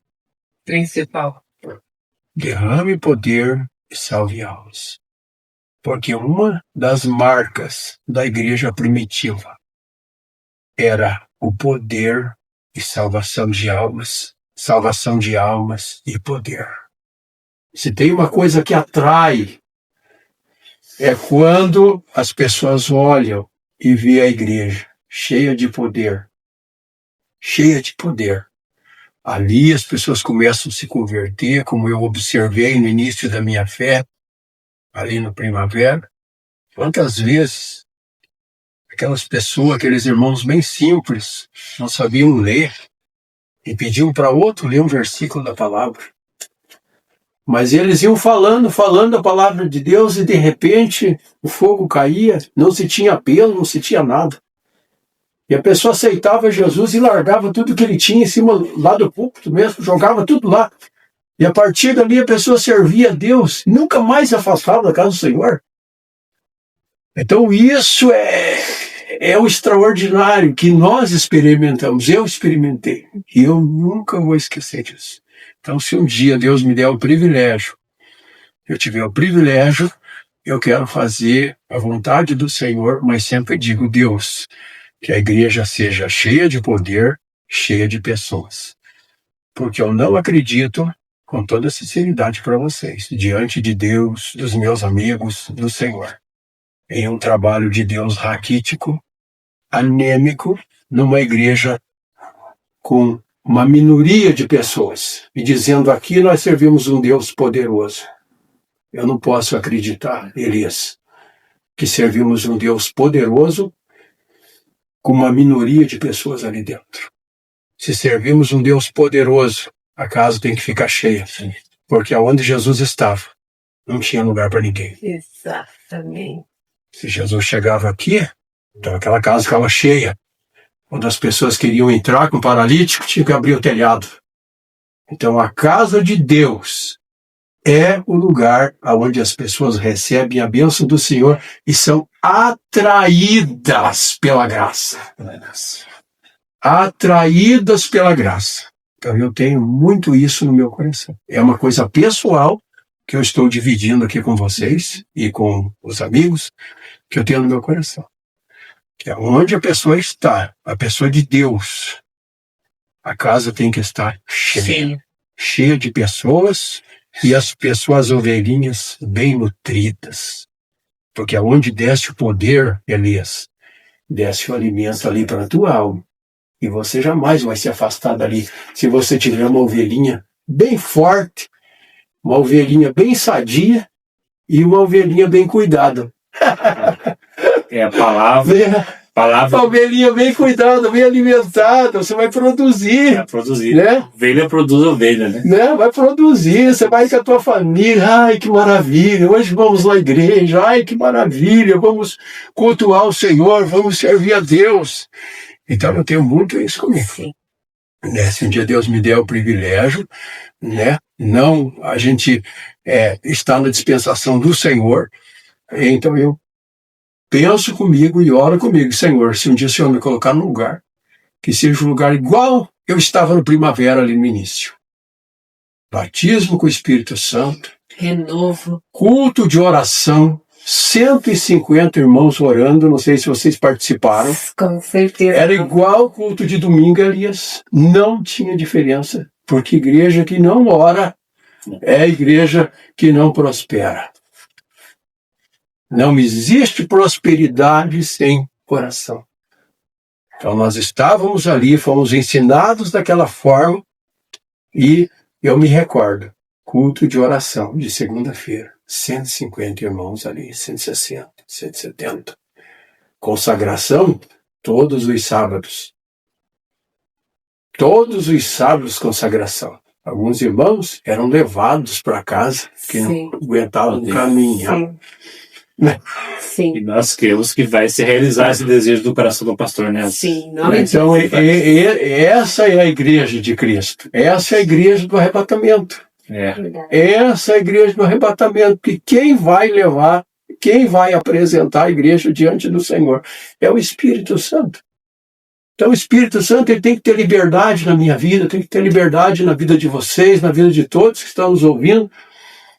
Principal.
Derrame poder e salve almas. Porque uma das marcas da igreja primitiva era o poder e salvação de almas e poder. Se tem uma coisa que atrai, é quando as pessoas olham e vê a igreja cheia de poder. Cheia de poder. Ali as pessoas começam a se converter, como eu observei no início da minha fé, ali no Primavera. Quantas vezes aquelas pessoas, aqueles irmãos bem simples, não sabiam ler e pediam para outro ler um versículo da palavra. Mas eles iam falando a palavra de Deus e de repente o fogo caía, não se tinha apelo, não se tinha nada. E a pessoa aceitava Jesus e largava tudo que ele tinha em cima lá do púlpito mesmo, jogava tudo lá. E a partir dali a pessoa servia a Deus, nunca mais se afastava da casa do Senhor. Então isso é o extraordinário que nós experimentamos, eu experimentei. E eu nunca vou esquecer disso. Então se um dia Deus me der o privilégio, eu tiver o privilégio, eu quero fazer a vontade do Senhor, mas sempre digo, Deus, que a igreja seja cheia de poder, cheia de pessoas. Porque eu não acredito, com toda sinceridade para vocês, diante de Deus, dos meus amigos, do Senhor, em um trabalho de Deus raquítico, anêmico, numa igreja com uma minoria de pessoas, e dizendo: aqui nós servimos um Deus poderoso. Eu não posso acreditar, Elias, que servimos um Deus poderoso com uma minoria de pessoas ali dentro. Se servimos um Deus poderoso, a casa tem que ficar cheia, porque aonde Jesus estava, não tinha lugar para ninguém.
Exatamente.
Se Jesus chegava aqui, então aquela casa ficava cheia. Quando as pessoas queriam entrar com o paralítico, tinha que abrir o telhado. Então a casa de Deus é o lugar onde as pessoas recebem a bênção do Senhor e são atraídas pela graça. Atraídas pela graça. Então eu tenho muito isso no meu coração. É uma coisa pessoal que eu estou dividindo aqui com vocês e com os amigos, que eu tenho no meu coração. Que é onde a pessoa está, a pessoa de Deus, a casa tem que estar cheia. Cheia de pessoas, e as pessoas ovelhinhas bem nutridas. Porque aonde desce o poder, Elias, desce o alimento ali para a tua alma. E você jamais vai se afastar dali. Se você tiver uma ovelhinha bem forte, uma ovelhinha bem sadia e uma ovelhinha bem cuidada.
É a palavra.
Uma ovelhinha bem cuidada, bem alimentada, você vai produzir.
Vai produzir.
Né?
Ovelha produz ovelha, né?
Vai produzir, você vai com a tua família. Ai, que maravilha, hoje vamos na igreja. Ai, que maravilha, vamos cultuar o Senhor, vamos servir a Deus. Então eu tenho muito isso comigo.
Sim.
Né? Se um dia Deus me der o privilégio, né? Não a gente está na dispensação do Senhor, então eu penso comigo e oro comigo: Senhor, se um dia o Senhor me colocar num lugar, que seja um lugar igual eu estava no primavera ali no início. Batismo com o Espírito Santo.
Renovo.
Culto de oração. 150 irmãos orando, não sei se vocês participaram.
Com certeza.
Era igual o culto de domingo, Elias. Não tinha diferença, porque igreja que não ora é igreja que não prospera. Não existe prosperidade sem oração. Então nós estávamos ali, fomos ensinados daquela forma, e eu me recordo, culto de oração de segunda-feira, 150 irmãos ali, 160, 170. Consagração, todos os sábados. Todos os sábados, consagração. Alguns irmãos eram levados para casa, que não aguentavam caminhar.
Sim. Sim.
E nós queremos que vai se realizar esse desejo do coração do pastor, né?
Sim.
Então, essa é a igreja de Cristo. Essa é a igreja do arrebatamento. Essa é a igreja do arrebatamento. Que quem vai levar, quem vai apresentar a igreja diante do Senhor é o Espírito Santo. Então o Espírito Santo ele tem que ter liberdade na minha vida, tem que ter liberdade na vida de vocês, na vida de todos que estão nos ouvindo,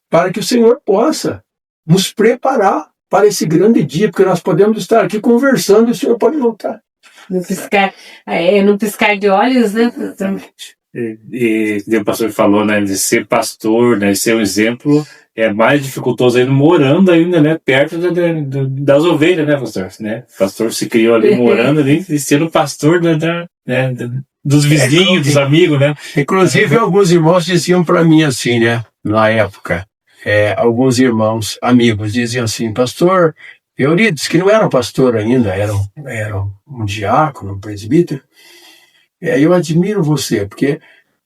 para que o Senhor possa nos preparar para esse grande dia, porque nós podemos estar aqui conversando e o Senhor pode voltar.
No piscar de olhos, né?
E o pastor falou, né, de ser pastor, né, de ser um exemplo, é mais dificultoso ainda morando ainda, né, perto das ovelhas, né, pastor? Né? O pastor se criou ali morando ali e sendo pastor dos vizinhos, dos amigos, né?
Inclusive alguns irmãos diziam para mim assim, né, na época, alguns irmãos, amigos, diziam assim: pastor Eurides, que não era um pastor ainda, era um diácono, um presbítero, eu admiro você, porque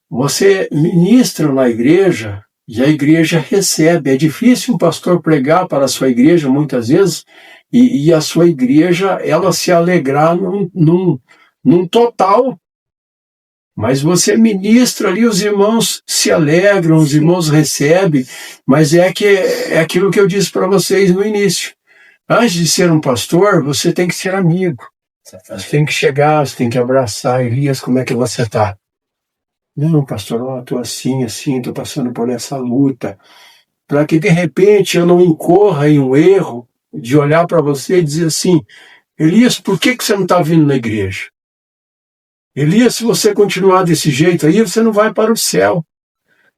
você ministra na igreja e a igreja recebe. É difícil um pastor pregar para a sua igreja muitas vezes e a sua igreja ela se alegrar num total. Mas você ministra ali, os irmãos se alegram, os irmãos recebem, mas é aquilo que eu disse para vocês no início. Antes de ser um pastor, você tem que ser amigo. Você tem que chegar, você tem que abraçar. Elias, como é que você está? Não, pastor, estou assim, estou passando por essa luta. Para que de repente eu não incorra em um erro de olhar para você e dizer assim: Elias, por que você não está vindo na igreja? Elias, se você continuar desse jeito aí, você não vai para o céu.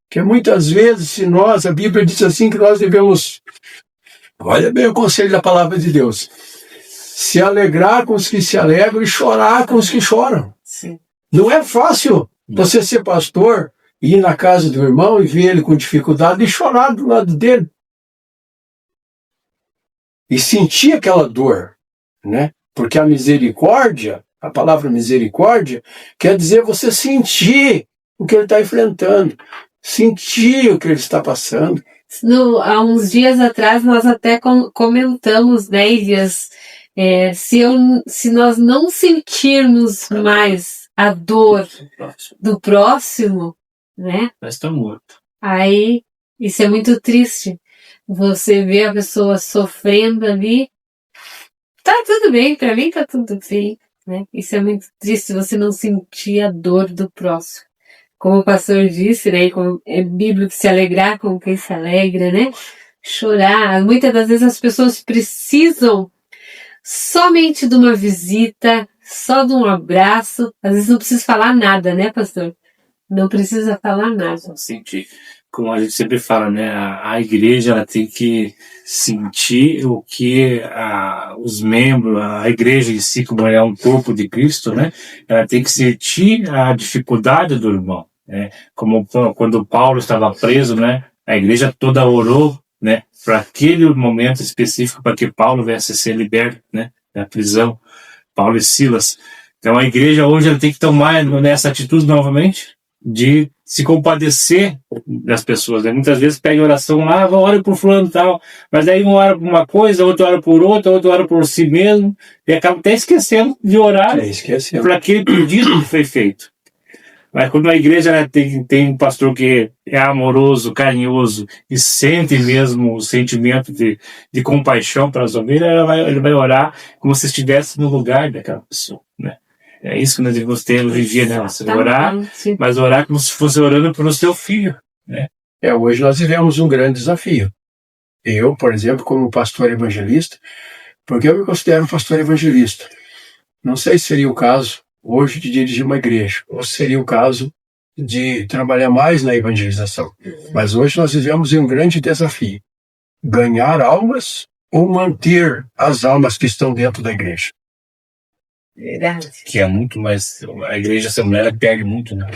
Porque muitas vezes, a Bíblia diz assim que nós devemos Olha bem o conselho da palavra de Deus. Se alegrar com os que se alegram e chorar com os que choram.
Sim.
Não é fácil você ser pastor, ir na casa do irmão e ver ele com dificuldade e chorar do lado dele. E sentir aquela dor, né? Porque a misericórdia, a palavra misericórdia, quer dizer você sentir o que ele está enfrentando, sentir o que ele está passando.
Há uns dias atrás nós até comentamos, né, Elias, se nós não sentirmos mais a dor do próximo, né?
Mas está morto.
Aí, isso é muito triste. Você vê a pessoa sofrendo ali. Tá tudo bem, pra mim tá tudo bem, né? Isso é muito triste, você não sentir a dor do próximo. Como o pastor disse, né? Como é bíblico se alegrar com quem se alegra, né? Chorar. Muitas das vezes as pessoas precisam somente de uma visita, só de um abraço. Às vezes não precisa falar nada, né, pastor? Não precisa falar nada.
Sentir. Como a gente sempre fala, né? A igreja ela tem que sentir o que os membros, a igreja em si, como é um corpo de Cristo, né? Ela tem que sentir a dificuldade do irmão, né? Como quando Paulo estava preso, né? A igreja toda orou, né? Para aquele momento específico, para que Paulo viesse a ser liberto, né? Da prisão, Paulo e Silas. Então a igreja hoje ela tem que tomar nessa atitude novamente de se compadecer das pessoas, né? Muitas vezes pega oração lá, ora por fulano e tal, mas aí um ora por uma coisa, outro ora por outra, outro ora por si mesmo, e acaba até esquecendo de orar para aquele pedido que foi feito. Mas quando a igreja, né, tem um pastor que é amoroso, carinhoso e sente mesmo o sentimento de compaixão para as ovelhas, ele vai orar como se estivesse no lugar daquela pessoa, né? É isso que nós devemos ter hoje em dia, né? Você orar, mas orar como se fosse orando pelo seu filho, né?
Hoje nós vivemos um grande desafio. Eu, por exemplo, como pastor evangelista, porque eu me considero um pastor evangelista, não sei se seria o caso hoje de dirigir uma igreja, ou seria o caso de trabalhar mais na evangelização. Mas hoje nós vivemos em um grande desafio. Ganhar almas ou manter as almas que estão dentro da igreja.
Verdade.
Que é muito mais... A igreja assembleia perde muito, né?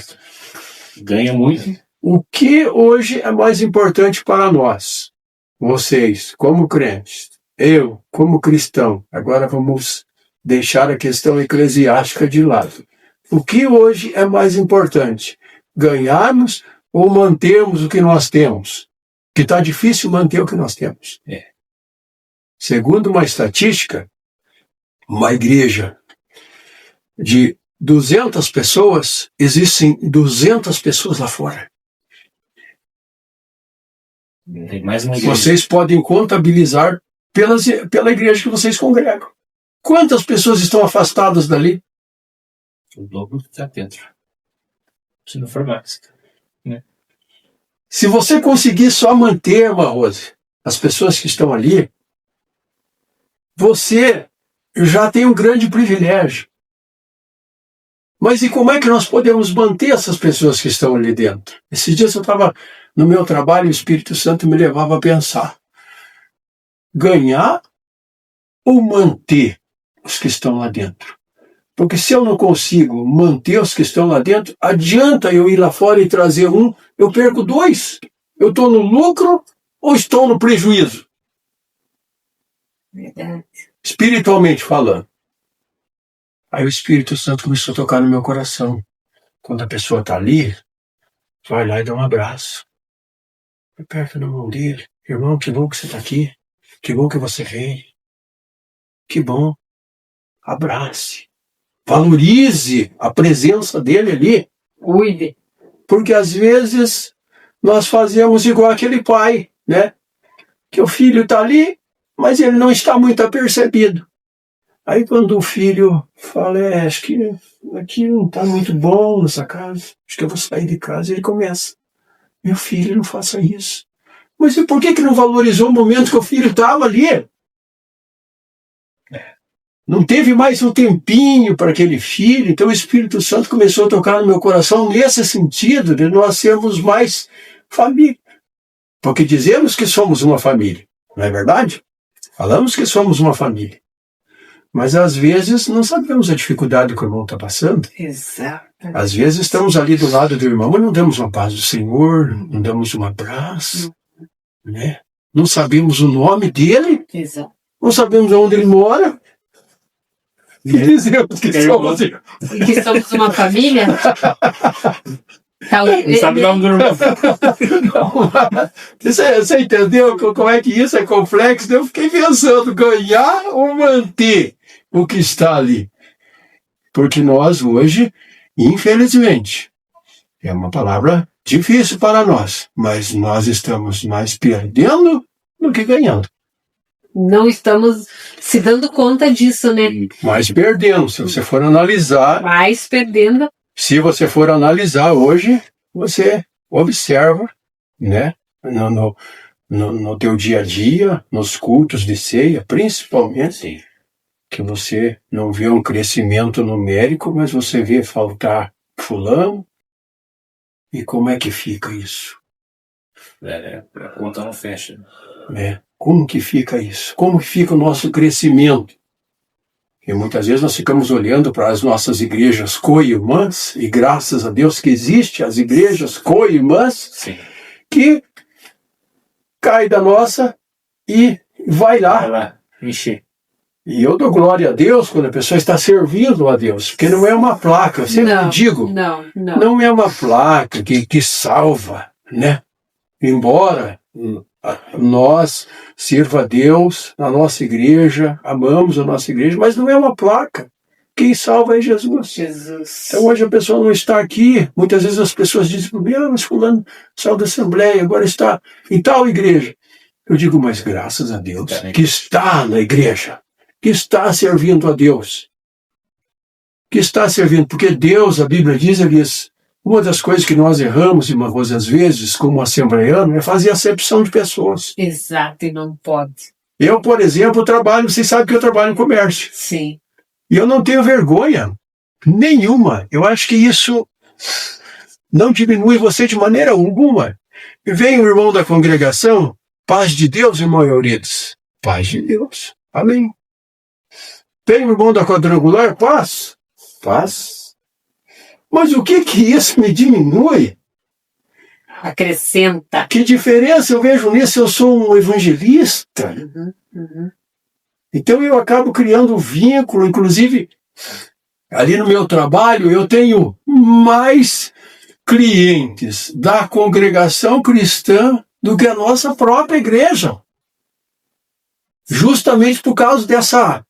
Ganha muito.
O que hoje é mais importante para nós? Vocês, como crentes, eu, como cristão, agora vamos deixar a questão eclesiástica de lado. O que hoje é mais importante? Ganharmos ou mantermos o que nós temos? Que está difícil manter o que nós temos. Segundo uma estatística, uma igreja de 200 pessoas, existem 200 pessoas lá fora.
Tem mais uma igreja.
Vocês podem contabilizar pela igreja que vocês congregam. Quantas pessoas estão afastadas dali?
O dobro que está dentro. Se não for mais. Né?
Se você conseguir só manter, Marrose, as pessoas que estão ali, você já tem um grande privilégio. Mas e como é que nós podemos manter essas pessoas que estão ali dentro? Esses dias eu estava no meu trabalho e o Espírito Santo me levava a pensar. Ganhar ou manter os que estão lá dentro? Porque se eu não consigo manter os que estão lá dentro, adianta eu ir lá fora e trazer um, eu perco dois. Eu estou no lucro ou estou no prejuízo?
Verdade.
Espiritualmente falando. Aí o Espírito Santo começou a tocar no meu coração. Quando a pessoa está ali, vai lá e dá um abraço. Aperta na mão dele. Irmão, que bom que você está aqui. Que bom que você veio. Que bom. Abrace. Valorize a presença dele ali.
Cuide.
Porque às vezes nós fazemos igual aquele pai, né? Que o filho está ali, mas ele não está muito apercebido. Aí quando o filho fala, acho que aqui não está muito bom nessa casa, acho que eu vou sair de casa, ele começa. Meu filho, não faça isso. Mas e por que não valorizou o momento que o filho estava ali? Não teve mais um tempinho para aquele filho, então o Espírito Santo começou a tocar no meu coração nesse sentido de nós sermos mais família. Porque dizemos que somos uma família, não é verdade? Falamos que somos uma família. Mas às vezes não sabemos a dificuldade que o irmão está passando.
Exato.
Às vezes estamos ali do lado do irmão, mas não damos uma paz do Senhor, não damos um abraço, né? Não sabemos o nome dele,
Exato.
não sabemos onde ele mora. E dizemos que somos
E que somos uma família?
Não sabe o nome do irmão.
Você entendeu como é que isso é complexo? Eu fiquei pensando, ganhar ou manter o que está ali? Porque nós hoje, infelizmente, é uma palavra difícil para nós, mas nós estamos mais perdendo do que ganhando.
Não estamos se dando conta disso, né?
Mais perdendo, se você for analisar.
Mais perdendo.
Se você for analisar hoje, você observa, né, no teu dia a dia, nos cultos de ceia, principalmente, que você não vê um crescimento numérico, mas você vê faltar fulano. E como é que fica isso?
A conta não fecha.
Como que fica isso? Como que fica o nosso crescimento? E muitas vezes nós ficamos olhando para as nossas igrejas co-irmãs, e graças a Deus que existe as igrejas co-irmãs, que cai da nossa e vai lá
encher.
E eu dou glória a Deus quando a pessoa está servindo a Deus, porque não é uma placa, eu sempre digo, não é uma placa que salva, né? Embora nós sirva a Deus na nossa igreja, amamos a nossa igreja, mas não é uma placa. Quem salva é Jesus. Então hoje a pessoa não está aqui, muitas vezes as pessoas dizem para mim, mas fulano saiu da Assembleia, agora está em tal igreja. Eu digo, mas graças a Deus que está na igreja, que está servindo a Deus, que está servindo, porque Deus, a Bíblia diz, Elias, uma das coisas que nós erramos, irmãos, às vezes, como assembleiano, é fazer acepção de pessoas.
Exato, e não pode.
Eu, por exemplo, trabalho, vocês sabem que eu trabalho em comércio.
Sim.
E eu não tenho vergonha nenhuma. Eu acho que isso não diminui você de maneira alguma. E vem o irmão da congregação, paz de Deus, irmão Eurides. Paz de Deus. Amém. Vem o irmão da quadrangular, paz. Paz. Mas o que isso me diminui?
Acrescenta.
Que diferença eu vejo nisso? Eu sou um evangelista. Então eu acabo criando um vínculo, inclusive ali no meu trabalho eu tenho mais clientes da congregação cristã do que a nossa própria igreja. Justamente por causa dessa...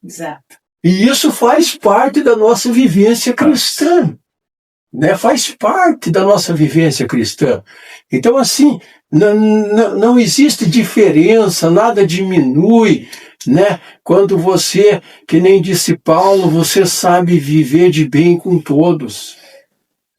Exato.
E isso faz parte da nossa vivência cristã, né? Faz parte da nossa vivência cristã. Então, assim, não existe diferença, nada diminui, né? Quando você, que nem disse Paulo, você sabe viver de bem com todos.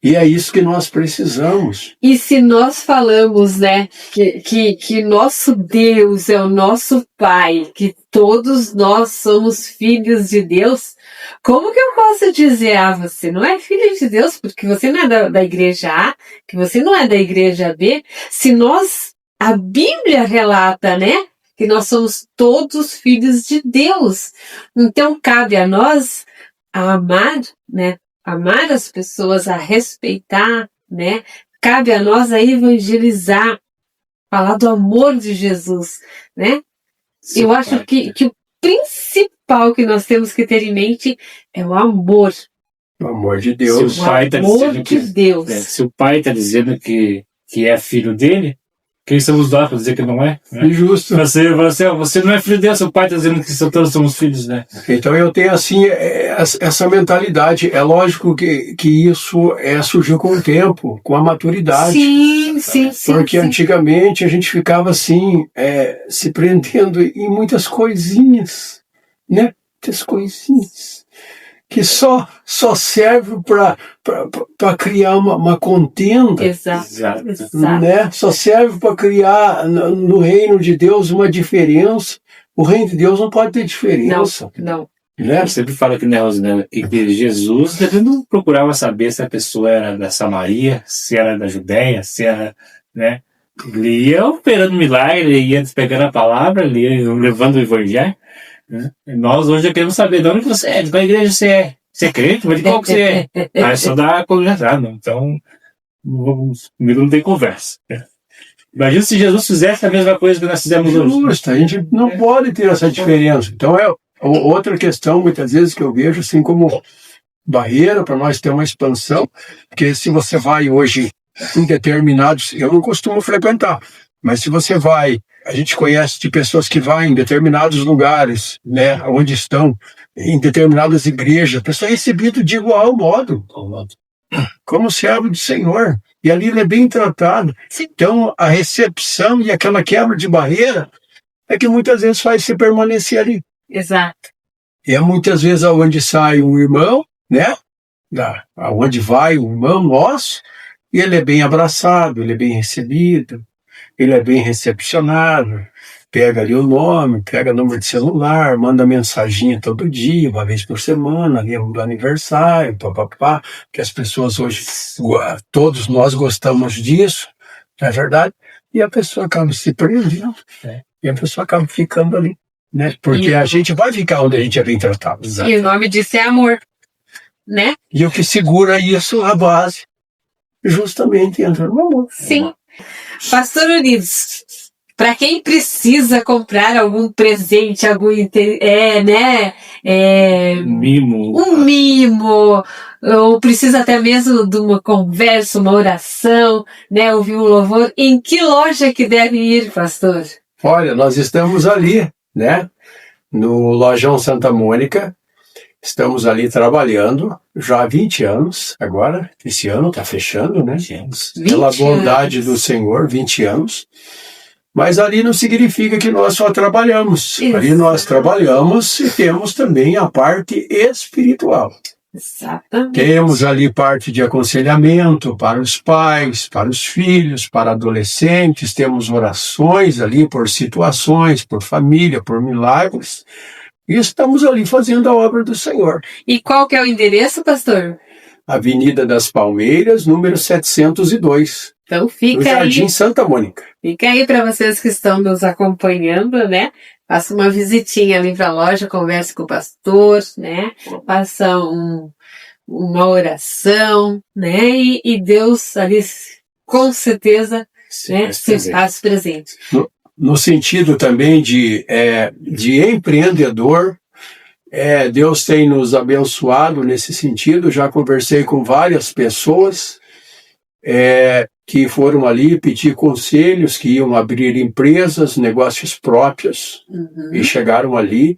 E é isso que nós precisamos.
E se nós falamos, né, que nosso Deus é o nosso Pai, que todos nós somos filhos de Deus, como que eu posso dizer, você não é filho de Deus, porque você não é da igreja A, que você não é da igreja B, se a Bíblia relata, né, que nós somos todos filhos de Deus. Então cabe a nós a amar, né, amar as pessoas, a respeitar, né? Cabe a nós a evangelizar, falar do amor de Jesus, né? Sim, eu acho que o principal que nós temos que ter em mente é o amor.
O amor de Deus.
Se o pai está dizendo que
Deus.
Se o pai está dizendo que é filho dele, quem somos nós para dizer que não é? Né?
Justo.
Você não é filho dele, seu pai está dizendo que todos somos filhos, né?
Então eu tenho assim essa mentalidade. É lógico que isso surgiu com o tempo, com a maturidade.
Sim.
Porque antigamente a gente ficava assim, se prendendo em muitas coisinhas, né? Muitas coisinhas que só serve para criar uma contenda.
Exato.
Né? Só serve para criar no reino de Deus uma diferença. O reino de Deus não pode ter diferença.
Não.
Né? Eu sempre falo aqui, né, Rosana, que Jesus não procurava saber se a pessoa era da Samaria, se era da Judéia, se era, né? Ele ia operando milagre, ia pegando a palavra, ele ia levando o evangelho. Né? E nós hoje queremos saber de onde você é, de qual igreja você é. Você é crente? Mas de qual que você é? Ah, é só da congregação. Então, comigo não tem conversa. Imagina se Jesus fizesse a mesma coisa que nós fizemos hoje.
Justo, a gente não pode ter essa diferença. Então, é outra questão, muitas vezes, que eu vejo assim como barreira para nós ter uma expansão, porque se você vai hoje em determinados, eu não costumo frequentar, mas se você vai, a gente conhece de pessoas que vão em determinados lugares, né, onde estão, em determinadas igrejas, a pessoa é recebida de igual modo, como servo do Senhor, e ali ele é bem tratado. Então, a recepção e aquela quebra de barreira é que muitas vezes faz você permanecer ali.
Exato.
E é muitas vezes aonde sai um irmão, né? Aonde vai um irmão nosso, e ele é bem abraçado, ele é bem recebido, ele é bem recepcionado, pega ali o nome, pega o número de celular, manda mensaginha todo dia, uma vez por semana, lembra do aniversário, papapá, que as pessoas hoje, todos nós gostamos disso, não é verdade? E a pessoa acaba se prendendo, e a pessoa acaba ficando ali, né? Porque a gente vai ficar onde a gente é bem tratado.
E o nome disso é amor, né?
E o que segura isso, a base, justamente entra no amor.
Sim. Pastor Unidos, para quem precisa comprar algum presente,
Mimo.
um mimo, ou precisa até mesmo de uma conversa, uma oração, né, ouvir um louvor, em que loja que deve ir, pastor?
Olha, nós estamos ali, né, no Lojão Santa Mônica, estamos ali trabalhando já há 20 anos, agora, esse ano está fechando, né?
20 anos.
Pela bondade do Senhor, 20 anos. Mas ali não significa que nós só trabalhamos.
Isso.
Ali nós trabalhamos e temos também a parte espiritual.
Exatamente.
Temos ali parte de aconselhamento para os pais, para os filhos, para adolescentes. Temos orações ali por situações, por família, por milagres. E estamos ali fazendo a obra do Senhor.
E qual que é o endereço, pastor?
Avenida das Palmeiras, número 702.
Então
No
fica
Jardim
aí.
Santa Mônica.
Fica aí para vocês que estão nos acompanhando, né? Faça uma visitinha ali para a loja, converse com o pastor, né? Faça uma oração, né? E Deus ali, com certeza, né? Se faz presente.
No sentido também de empreendedor, Deus tem nos abençoado nesse sentido. Já conversei com várias pessoas que foram ali pedir conselhos, que iam abrir empresas, negócios próprios, e chegaram ali,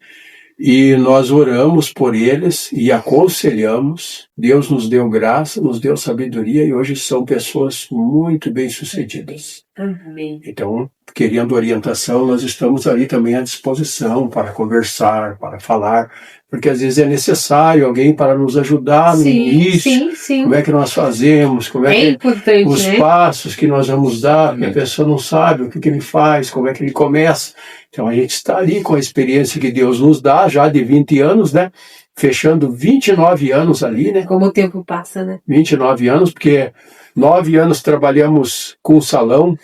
e nós oramos por eles e aconselhamos. Deus nos deu graça, nos deu sabedoria, e hoje são pessoas muito bem-sucedidas.
Amém.
Então, querendo orientação, nós estamos ali também à disposição para conversar, para falar, porque às vezes é necessário alguém para nos ajudar no início.
Sim.
Como é que nós fazemos, como é que
importante,
os passos que nós vamos dar, porque a pessoa não sabe o que ele faz, como é que ele começa. Então a gente está ali com a experiência que Deus nos dá, já de 20 anos, né? Fechando 29 anos ali, né?
Como o tempo passa, né?
29 anos, porque 9 anos trabalhamos com salão,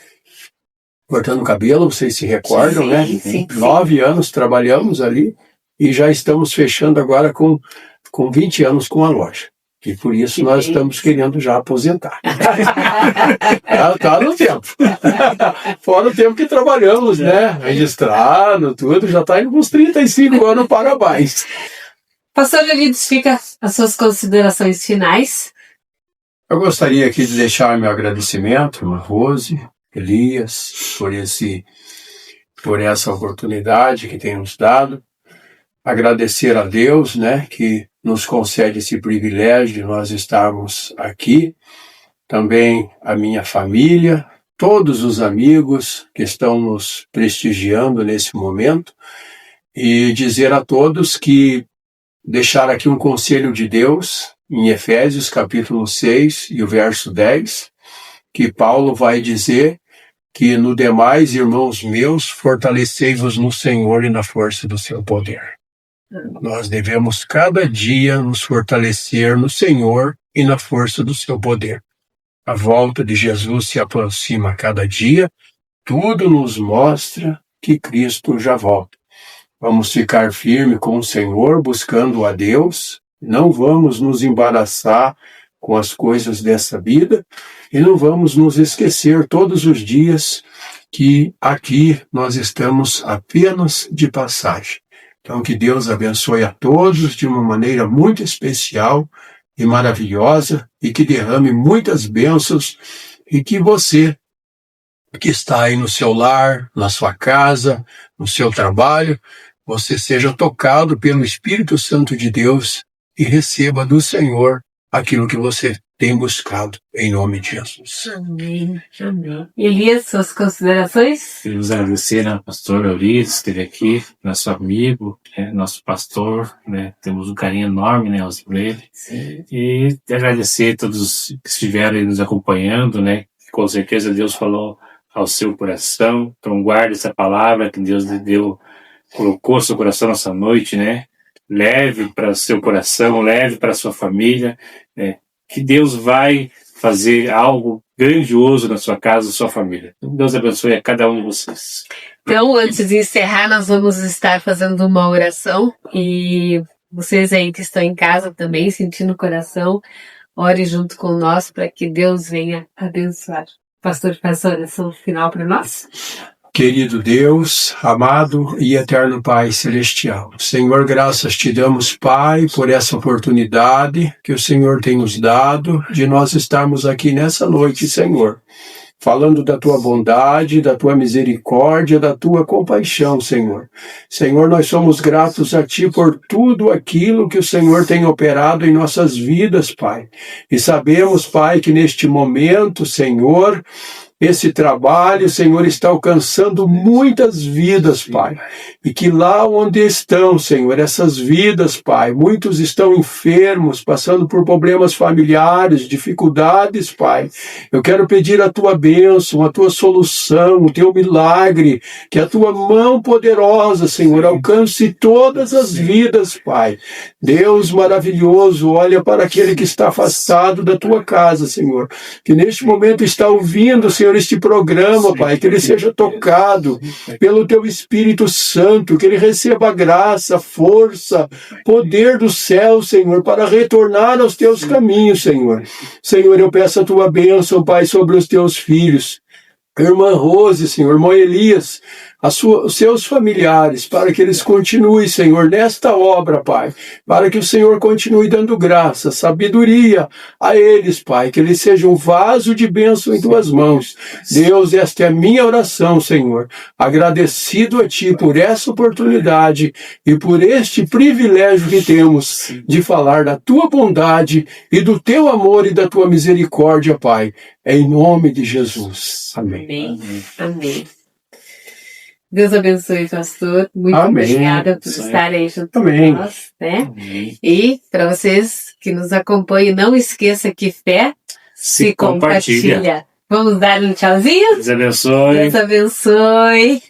cortando cabelo, vocês se recordam, né?
Sim.
9 anos trabalhamos ali e já estamos fechando agora com 20 anos com a loja. E por isso nós estamos querendo já aposentar. Tá no tempo. Fora o tempo que trabalhamos, né? Registrado, tudo, já está indo com uns 35 anos para mais.
Pastor Unidos, fica as suas considerações finais.
Eu gostaria aqui de deixar meu agradecimento, irmã Rose, Elias, por essa oportunidade que tem nos dado. Agradecer a Deus, né, que nos concede esse privilégio de nós estarmos aqui. Também a minha família, todos os amigos que estão nos prestigiando nesse momento. E dizer a todos que deixar aqui um conselho de Deus, em Efésios capítulo 6 e o verso 10, que Paulo vai dizer que no demais, irmãos meus, fortalecei-vos no Senhor e na força do seu poder. Nós devemos cada dia nos fortalecer no Senhor e na força do seu poder, A volta de Jesus se aproxima a cada dia. Tudo nos mostra que Cristo já volta. Vamos ficar firme com o Senhor, buscando a Deus. Não vamos nos embaraçar com as coisas dessa vida e não vamos nos esquecer todos os dias que aqui nós estamos apenas de passagem. Então, que Deus abençoe a todos de uma maneira muito especial e maravilhosa e que derrame muitas bênçãos e que você, que está aí no seu lar, na sua casa, no seu trabalho, você seja tocado pelo Espírito Santo de Deus e receba do Senhor aquilo que você tem buscado, em nome de Jesus.
Amém. Amém. Elias, suas considerações?
Queremos agradecer ao pastor Eurides, que esteve aqui, nosso amigo, nosso pastor, né? Temos um carinho enorme, né, por ele.
Sim.
E agradecer a todos que estiveram aí nos acompanhando, né? Com certeza Deus falou ao seu coração. Então guarde essa palavra que Deus lhe deu, colocou no seu coração nessa noite, né? Leve para o seu coração, leve para a sua família, né? Que Deus vai fazer algo grandioso na sua casa, na sua família. Deus abençoe a cada um de vocês.
Então, antes de encerrar, nós vamos estar fazendo uma oração e vocês aí que estão em casa também, sentindo o coração, ore junto com nós para que Deus venha abençoar. Pastor, faz a oração final para nós.
Querido Deus, amado e eterno Pai Celestial, Senhor, graças te damos, Pai, por essa oportunidade que o Senhor tem nos dado de nós estarmos aqui nessa noite, Senhor, falando da tua bondade, da tua misericórdia, da tua compaixão, Senhor. Senhor, nós somos gratos a ti por tudo aquilo que o Senhor tem operado em nossas vidas, Pai. E sabemos, Pai, que neste momento, Senhor, esse trabalho, Senhor, está alcançando muitas vidas, Pai. E que lá onde estão, Senhor, essas vidas, Pai, muitos estão enfermos, passando por problemas familiares, dificuldades, Pai. Eu quero pedir a tua bênção, a tua solução, o teu milagre, que a tua mão poderosa, Senhor, alcance todas as vidas, Pai. Deus maravilhoso, olha para aquele que está afastado da tua casa, Senhor, que neste momento está ouvindo, Senhor, este programa, Pai, que ele seja tocado pelo teu Espírito Santo, que ele receba graça, força, poder do céu, Senhor, para retornar aos teus caminhos, Senhor. Senhor, eu peço a tua bênção, Pai, sobre os teus filhos. Irmã Rose, Senhor, irmão Elias, os seus familiares, para que eles continuem, Senhor, nesta obra, Pai, para que o Senhor continue dando graça, sabedoria a eles, Pai, que eles sejam um vaso de bênção em tuas mãos. Deus, esta é a minha oração, Senhor, agradecido a ti por essa oportunidade e por este privilégio que temos de falar da tua bondade e do teu amor e da tua misericórdia, Pai, em nome de Jesus. Amém.
Amém. Amém. Deus abençoe, pastor. Muito
Amém.
Obrigada por estar aí junto
Amém.
com nós, né? E para vocês que nos acompanham, não esqueça que fé se compartilha. Vamos dar um tchauzinho?
Deus abençoe.
Deus abençoe.